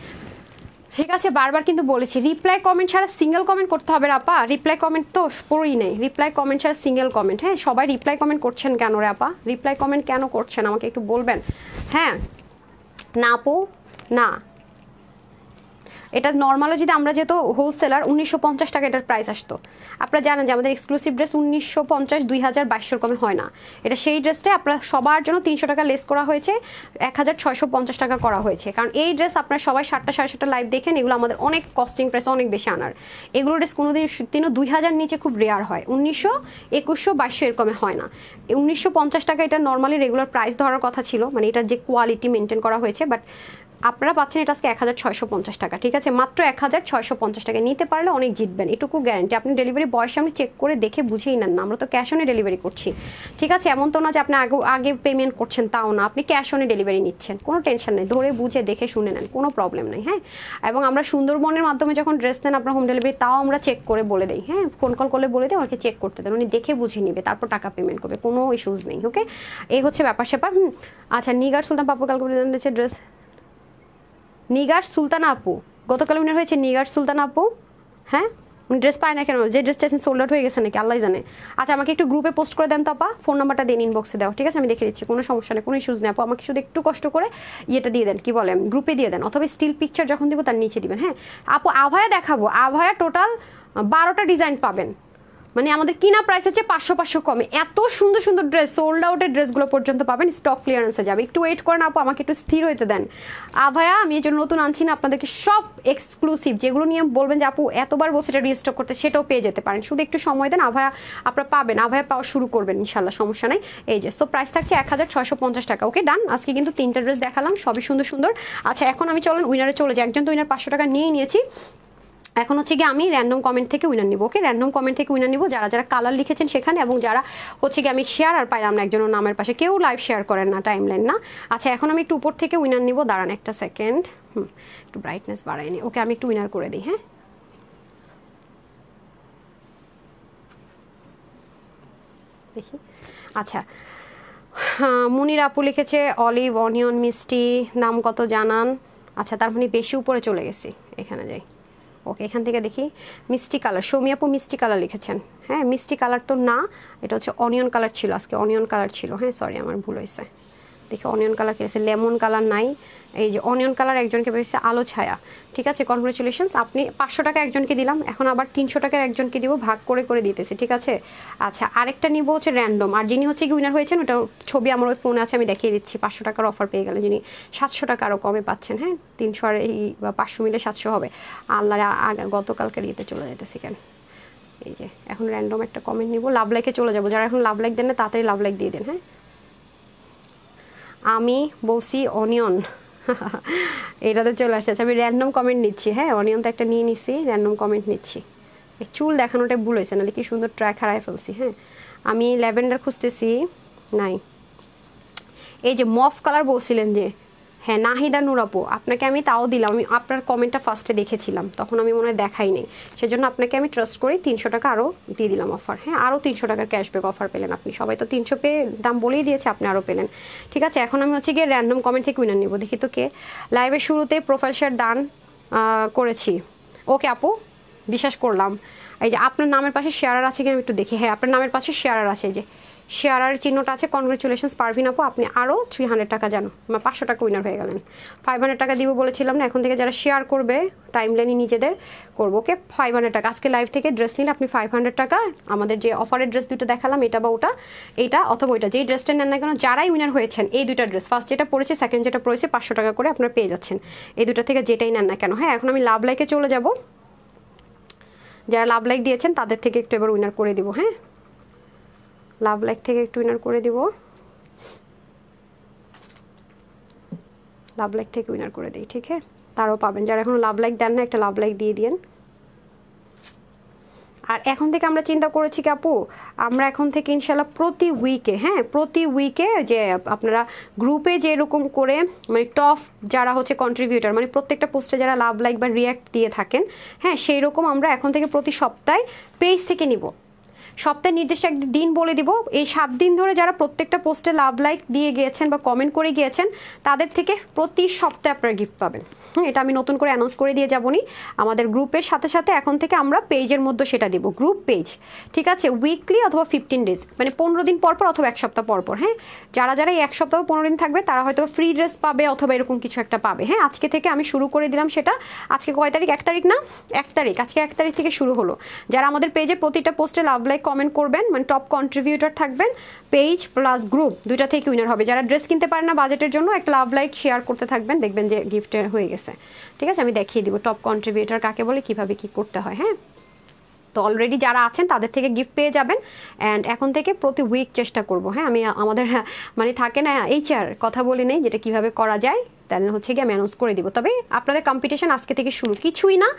ঠিক আছে, বারবার কিন্তু বলেছি, রিপ্লাই কমেন্ট ছাড়া সিঙ্গেল কমেন্ট করতে হবে আপা। রিপ্লাই কমেন্ট তো পড়েই নেই, রিপ্লাই কমেন্ট ছাড়া সিঙ্গেল কমেন্ট। হ্যাঁ, সবাই রিপ্লাই কমেন্ট করছেন কেন রে আপা? রিপ্লাই কমেন্ট কেন করছেন আমাকে একটু বলবেন? হ্যাঁ না আপু, না, এটা নর্মালও যদি আমরা যেহেতু হোলসেলার 1950 টাকা এটার প্রাইস আসতো। আপনারা জানেন যে আমাদের এক্সক্লুসিভ ড্রেস 1950, 2000, 2200 কমে হয় না। এটা সেই ড্রেসটা আপনার সবার জন্য 300 টাকা লেস করা হয়েছে, 1650 টাকা করা হয়েছে। কারণ এই ড্রেস আপনারা সবাই 7টা 7:30 লাইভ দেখেন, এগুলো আমাদের অনেক কস্টিং প্রাইস অনেক বেশি আনার। এগুলো ড্রেস কোনোদিনও 2000 নিচে খুব রেয়ার হয়, 1900, 2100, 2200 এরকমে হয় না। 1950 টাকা এটা নর্মালি রেগুলার প্রাইস ধরার কথা ছিল, মানে এটার যে কোয়ালিটি মেনটেন করা হয়েছে। বাট আপনারা পাচ্ছেন এটা আজকে 1650 টাকা। ঠিক আছে, মাত্র 1650 টাকা। নিতে পারলে অনেক জিতবেন, এটুকু গ্যারান্টি। আপনি ডেলিভারি বয়ের সামনে চেক করে দেখে বুঝেই নেন না, আমরা তো ক্যাশ অনে ডেলিভারি করছি। ঠিক আছে, এমন তো না যে আপনি আগে পেমেন্ট করছেন, তাও না, আপনি ক্যাশ অনে ডেলিভারি নিচ্ছেন, কোনো টেনশন নেই, ধরে বুঝে দেখে শুনে নেন, কোনো প্রবলেম নেই। হ্যাঁ, এবং আমরা সুন্দরবনের মাধ্যমে যখন ড্রেস নেন আপনার হোম ডেলিভারি, তাও আমরা চেক করে বলে দিই। হ্যাঁ, ফোন কল করলে বলে দিই, আমাকে চেক করতে দেন, উনি দেখে বুঝে নিবে, তারপর টাকা পেমেন্ট করবে, কোনো ইস্যুজ নেই। ওকে, এই হচ্ছে ব্যাপার স্যাপার। আচ্ছা, নিগার সুলতান পাপু কালকে ড্রেস, নিগার সুলতানা আপু, গতকাল উনার হয়েছে নিগার সুলতানা আপু। হ্যাঁ, উনি ড্রেস পায় না কেন? যে ড্রেসটা সোল্ড আউট হয়ে গেছে নাকি আল্লাহ জানে। আচ্ছা, আমাকে একটু গ্রুপে পোস্ট করে দেন তো আপা, ফোন নাম্বারটা দিন, ইনবক্সে দাও। ঠিক আছে, আমি দেখে দিচ্ছি, কোনো সমস্যা নেই, কোনো ইস্যুজ নেই আপু। আমাকে শুধু একটু কষ্ট করে ইয়েটা দিয়ে দেন, কি বলেন, গ্রুপে দিয়ে দেন, অথবা স্টিল পিকচার যখন দিব তার নিচে দিবেন। হ্যাঁ আপু, আভায়া দেখাবো, আভায়া টোটাল 12টা ডিজাইন পাবেন, মানে আমাদের কিনা প্রাইস হচ্ছে 500 কমে। এত সুন্দর সুন্দর ড্রেস, সোল্ড আউটের ড্রেসগুলো পর্যন্ত পাবেন, স্টক ক্লিয়ারেন্সে যাবে। একটু ওয়েট করেন আপু, আমাকে একটু স্থির হইতে দেন। ভাইয়া, আমি এই জন্য নতুন আনছি না, আপনাদেরকে সব এক্সক্লুসিভ যেগুলো নিয়ে বলবেন যে আপু এতবার বলছে এটা রিস্টক করতে, সেটাও পেয়ে যেতে পারেন। শুধু একটু সময় দেন, আভায়া আপনারা পাবেন, আভায়া পাওয়া শুরু করবেন ইনশাল্লাহ, সমস্যা নাই। এই যে, সো প্রাইস থাকছে 1650 টাকা। ওকে, ডান। আজকে কিন্তু 3টা ড্রেস দেখালাম, সবই সুন্দর সুন্দর। আচ্ছা, এখন আমি চলেন উইনারে চলে যাই। একজন তো উইনার 500 টাকা নিয়েই নিয়েছি, এখন হচ্ছে গিয়ে আমি র্যান্ডম কমেন্ট থেকে উইনার নিব। ওকে, র্যান্ডম কমেন্ট থেকে উইনার নিব, যারা যারা কালার লিখেছেন সেখানে, এবং যারা হচ্ছে গিয়ে আমি শেয়ার আর পাইলাম না একজনের নামের পাশে, কেউ লাইভ শেয়ার করেন না, টাইম লাইন না। আচ্ছা, এখন আমি একটু উপর থেকে উইনার নিব, দাঁড়ান একটা সেকেন্ড, একটু ব্রাইটনেস বাড়াইনি। ওকে, আমি একটু উইনার করে দিই। হ্যাঁ, দেখি। আচ্ছা, মুনির আপু লিখেছে অলিভ অনিয়ন মিষ্টি, দাম কত জানান। আচ্ছা, তার মানে বেশি উপরে চলে গেছি, এখানে যাই। ওকে, এখান থেকে দেখি। মিষ্টি কালার, সৌমি আপু মিষ্টি কালার লিখেছেন। হ্যাঁ, মিষ্টি কালার তো না, এটা হচ্ছে অনিয়ন কালার ছিল, আজকে অনিয়ন কালার ছিল। হ্যাঁ, সরি, আমার ভুল হয়েছে। দেখি অনিয়ন কালার কেছে, লেমন কালার নাই, এই যে অনিয়ন কালার একজনকে পেয়েছে, আলো ছায়া। ঠিক আছে, কনগ্রেচুলেশনস, আপনি 500 টাকা একজনকে দিলাম, এখন আবার 300 টাকার একজনকে দিব, ভাগ করে করে দিতেছি। ঠিক আছে, আচ্ছা, আরেকটা নিব হচ্ছে র্যান্ডম, আর যিনি হচ্ছে কি উইনার হয়েছেন ওটা ছবি আমার ওই ফোনে আছে, আমি দেখিয়ে দিচ্ছি। 500 টাকার অফার পেয়ে গেলেন, যিনি 700 টাকা আরও কমে পাচ্ছেন। হ্যাঁ, 300 আর এই 500 মিলে 700 হবে। আল্লাহ, গতকালকের ইয়েতে চলে যেতেছি কেন। এই যে, এখন র্যান্ডম একটা কমেন্ট নিব, লাভ লাইকে চলে যাবো। যারা এখন লাভ লাইক দেন না, তাড়াতাড়ি লাভ লাইক দিয়ে দেন। হ্যাঁ, আমি বলছি অনিয়ন, এটাতে চলে আসছে। আচ্ছা, আমি র্যান্ডম কমেন্ট নিচ্ছি। হ্যাঁ, অনিয়ন তো একটা নিয়ে নিচ্ছি, র্যান্ডম কমেন্ট নিচ্ছি। চুল দেখানোটাই ভুল হয়েছে, নাহলে কি সুন্দর ট্র্যাক হারাই ফেলছি। হ্যাঁ, আমি ল্যাভেন্ডার খুঁজতেছি, নাই। এই যে মফ কালার বলছিলেন যে, হ্যাঁ, নাহিদা নূর আপু, আপনাকে আমি তাও দিলাম, আমি আপনার কমেন্টটা ফার্স্টে দেখেছিলাম, তখন আমি মনে হয় দেখাই নেই, সেজন্য আপনাকে আমি ট্রাস্ট করি 300 টাকা আরও দিয়ে দিলাম অফার। হ্যাঁ, আরও 300 টাকার ক্যাশব্যাক অফার পেলেন আপনি, সবাই তো 300 পেয়ে দাম বলেই দিয়েছে, আপনি আরও পেলেন। ঠিক আছে, এখন আমি হচ্ছে গিয়ে র্যান্ডম কমেন্ট থেকে উইনার নিব। দেখি তো কে। লাইভের শুরুতে প্রোফাইল শেয়ার ডান করেছি। ওকে আপু, বিশ্বাস করলাম। এই যে আপনার নামের পাশে শেয়ারার আছে কি আমি একটু দেখি। হ্যাঁ, আপনার নামের পাশে শেয়ারার আছে, এই যে শেয়ারার চিহ্নটা আছে। কনগ্রেচুলেশনস পারভিন আপু, আপনি আরও 300 টাকা জানো, 500 টাকা উইনার হয়ে গেলেন। 500 টাকা দিব বলেছিলাম না, এখন থেকে যারা শেয়ার করবে টাইম লাইনে নিজেদের করবো। ওকে, 500 টাকা আজকে লাইভ থেকে ড্রেস নিলে আপনি 500 টাকা, আমাদের যে অফারের ড্রেস দুটো দেখালাম, এটা বা ওটা, এইটা অথবা ওইটা, যেই ড্রেসটা নেন না কেন, যারাই উইনার হয়েছেন এই দুইটা ড্রেস, ফার্স্ট যেটা পড়েছে, সেকেন্ড যেটা পড়েছে, 500 টাকা করে আপনারা পেয়ে যাচ্ছেন এই দুটো থেকে, যেটাই নেন না কেন। হ্যাঁ, এখন আমি লাভ লাইকে চলে যাব, যারা লাভ লাইক দিয়েছেন তাদের থেকে একটু এবার উইনার করে দিব। হ্যাঁ, লাভ লাইক থেকে একটু উইনার করে দিব, লাভ লাইক থেকে উইনার করে দিই। ঠিক আছে, তারও পাবেন, যারা এখন লাভ লাইক দেন না একটা লাভ লাইক দিয়ে দিন। আর এখন থেকে আমরা চিন্তা করেছি কি আপু, আমরা এখন থেকে ইনশাল্লাহ প্রতি উইকে, হ্যাঁ প্রতি উইকে যে আপনারা গ্রুপে যেরকম করে মানে টপ যারা হচ্ছে কন্ট্রিবিউটার, মানে প্রত্যেকটা পোস্টে যারা লাভ লাইক বা রিয়াক্ট দিয়ে থাকেন, হ্যাঁ সেই রকম আমরা এখন থেকে প্রতি সপ্তাহে পেজ থেকে নিব। সপ্তাহে নির্দিষ্ট একটা দিন বলে দিব, এই 7 দিন ধরে যারা প্রত্যেকটা পোস্টে লাভ লাইক দিয়ে গিয়েছেন বা কমেন্ট করে গিয়েছেন তাদের থেকে প্রতি সপ্তাহে আপনারা গিফট পাবেন। এটা আমি নতুন করে অ্যানাউন্স করে দিয়ে যাবনি, আমাদের গ্রুপের সাথে সাথে এখন থেকে আমরা পেজের মধ্যে সেটা দিব, গ্রুপ পেজ, ঠিক আছে? উইকলি অথবা 15 ডেজ, মানে 15 দিন পর পর অথবা 1 সপ্তাহ পর পর। হ্যাঁ, যারা যারা এই 1 সপ্তাহ 15 দিন থাকবে তারা হয়তো ফ্রি ড্রেস পাবে অথবা এরকম কিছু একটা পাবে। হ্যাঁ, আজকে থেকে আমি শুরু করে দিলাম সেটা। আজকে কয় তারিখ? 1 তারিখ না? 1 তারিখ, আজকে 1 তারিখ থেকে শুরু হলো। যারা আমাদের পেজে প্রতিটা পোস্টে লাভ লাইক কমেন্ট করবেন, মানে টপ কন্ট্রিবিউটর থাকবেন, পেজ প্লাস গ্রুপ দুইটা থেকে উইনার হবে। যারা ড্রেস কিনতে পারেন না বাজেটের জন্য, একটা লাভ লাইক শেয়ার করতে থাকবেন, দেখবেন যে গিফটের হয়ে গেছে। ঠিক আছে, আমি দেখিয়ে দিব টপ কন্ট্রিবিউটর কাকে বলে, কিভাবে কি করতে হয়। হ্যাঁ, তো অলরেডি যারা আছেন তাদের থেকে গিফট পেয়ে যাবেন। অ্যান্ড এখন থেকে প্রতি উইক চেষ্টা করব। হ্যাঁ, আমি আমাদের মানে থাকে না এইচআর কথা বলি নেই যেটা কিভাবে করা যায়, তাহলে হচ্ছে কি আমি অ্যানাউন্স করে দিব। তবে আপনাদের কম্পিটিশন আজকে থেকে শুরু, কিছুই না।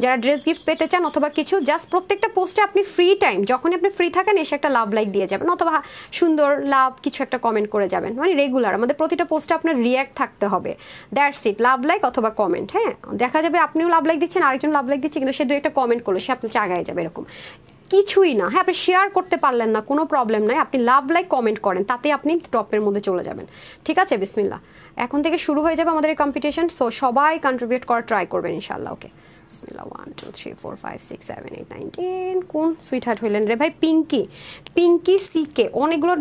যারা ড্রেস গিফট পেতে চান অথবা কিছু, জাস্ট প্রত্যেকটা পোস্টে আপনি ফ্রি টাইম যখনই আপনি ফ্রি থাকেন এসে একটা লাভ লাইক দিয়ে যাবেন অথবা সুন্দর লাভ কিছু একটা কমেন্ট করে যাবেন। মানে রেগুলার আমাদের প্রতিটা পোস্টে আপনার রিয়্যাক্ট থাকতে হবে, দ্যাটস ইট। লাভ লাইক অথবা কমেন্ট। হ্যাঁ, দেখা যাবে আপনিও লাভ লাইক দিচ্ছেন, আরেকজন লাভ লাইক দিচ্ছে, কিন্তু সে 2-1টা কমেন্ট করলো, সে আপনার চাগায় যাবে, এরকম কিছুই না। হ্যাঁ, আপনি শেয়ার করতে পারলেন না, কোনো প্রবলেম নাই, আপনি লাভ লাইক কমেন্ট করেন, তাতে আপনি টপের মধ্যে চলে যাবেন। ঠিক আছে, বিসমিল্লাহ। এখন থেকে শুরু হয়ে যাবে আমাদের এই কম্পিটিশন। সো সবাই কন্ট্রিবিউট করার ট্রাই করবেন ইনশাআল্লাহ। ওকে, বিসমিল্লাহ। 1 2 3 4 5 6 7 8 9 10। কোন সুইট হার্ট হইলেন রে ভাই? পিঙ্কি সিকে, অনেকগুলো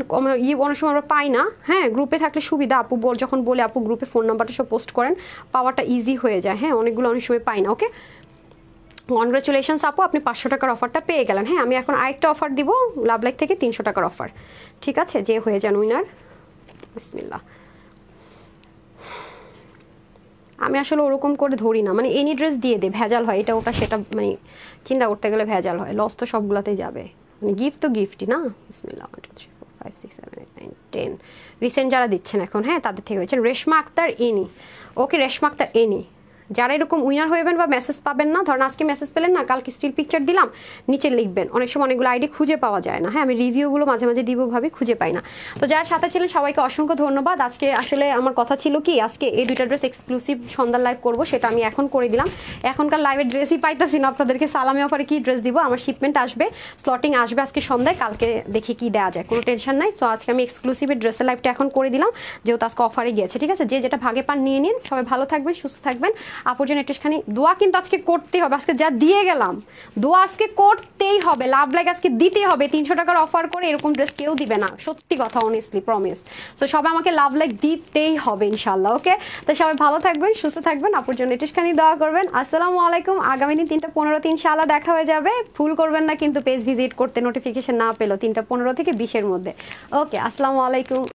অনেক সময় আমরা পাই না। হ্যাঁ, গ্রুপে থাকলে সুবিধা, আপু যখন বলে আপু গ্রুপে ফোন নাম্বারটা সব পোস্ট করেন, পাওয়াটা ইজি হয়ে যায়। হ্যাঁ, অনেকগুলো অনেক সময় পাই না। ওকে, কনগ্রাচুলেশনস আপু, আপনি 500 টাকার অফারটা পেয়ে গেলেন। হ্যাঁ, আমি এখন আরেকটা অফার দিব লাভ লাইক থেকে, 300 টাকার অফার। ঠিক আছে, যে হয়ে যান উইনার। বিসমিল্লাহ। আমি আসলে ওরকম করে ধরি না, মানে এনি ড্রেস দিয়ে দে, ভেজাল হয় এটা ওটা সেটা, মানে চিন্তা করতে গেলে ভেজাল হয়, লস তো সবগুলোতেই যাবে। মানে গিফট তো গিফটই না। বিসমিল্লাহ। 1 2 3 4 5 6 7 8 9 10। রিসেন্ট যারা দিচ্ছেন এখন, হ্যাঁ তাদের থেকে হয়েছেন রেশমা আক্তার এনি। ওকে, রেশমা আক্তার এনি। যারা এরকম উইনার হইবেন বা মেসেজ পাবেন না, ধরেন আজকে মেসেজ পেলেন না, কালকে স্টিল পিকচার দিলাম, নিচে লিখবেন। অনেক সময় অনেকগুলো আইডি খুঁজে পাওয়া যায় না। হ্যাঁ, আমি রিভিউগুলো মাঝে মাঝে দিব, ভাবি খুঁজে পাই না। তো যারা সাথে ছিলেন সবাইকে অসংখ্য ধন্যবাদ। আজকে আসলে আমার কথা ছিল কি, আজকে এই 2টা ড্রেস এক্সক্লুসিভ সন্ধ্যার লাইভ করব, সেটা আমি এখন করে দিলাম। এখনকার লাইভের ড্রেসই পাইতেছি না আপনাদেরকে, সালামি অফারে কি ড্রেস দিব, আমার শিপমেন্ট আসবে, স্লটিং আসবে আজকে সন্ধ্যায়, কালকে দেখি কি দেওয়া যায়, কোনো টেনশন নাই। সো আজকে আমি এক্সক্লুসিভের ড্রেসের লাইভটা এখন করে দিলাম, যেহেতু আজকে অফারে গিয়েছে। ঠিক আছে, যে যেটা ভাগে পান নিয়ে নিন। সবাই ভালো থাকবেন, সুস্থ থাকবেন। আপুর জন্য একটুখানি দোয়া কিন্তু আজকে করতেই হবে। আজকে যা দিয়ে গেলাম, দোয়া আজকে করতেই হবে, লাভ লাইক আজকে দিতেই হবে। 300 টাকার অফার করে এরকম ড্রেস কেউ দিবে না, সত্যি কথা, অনেস্টলি প্রমিস। সো সবাই আমাকে লাভ লাইক দিতেই হবে ইনশাল্লাহ। ওকে, তো সবাই ভালো থাকবেন, সুস্থ থাকবেন, আপুর জন্য একটুখানি দোয়া করবেন। আসসালামু আলাইকুম। আগামী দিন 3টা 15 ইনশাল্লাহ দেখা হয়ে যাবে। ভুল করবেন না কিন্তু পেজ ভিজিট করতে, নোটিফিকেশন না পেলো 3টা 15 থেকে 20-এর মধ্যে। ওকে, আসসালামু আলাইকুম।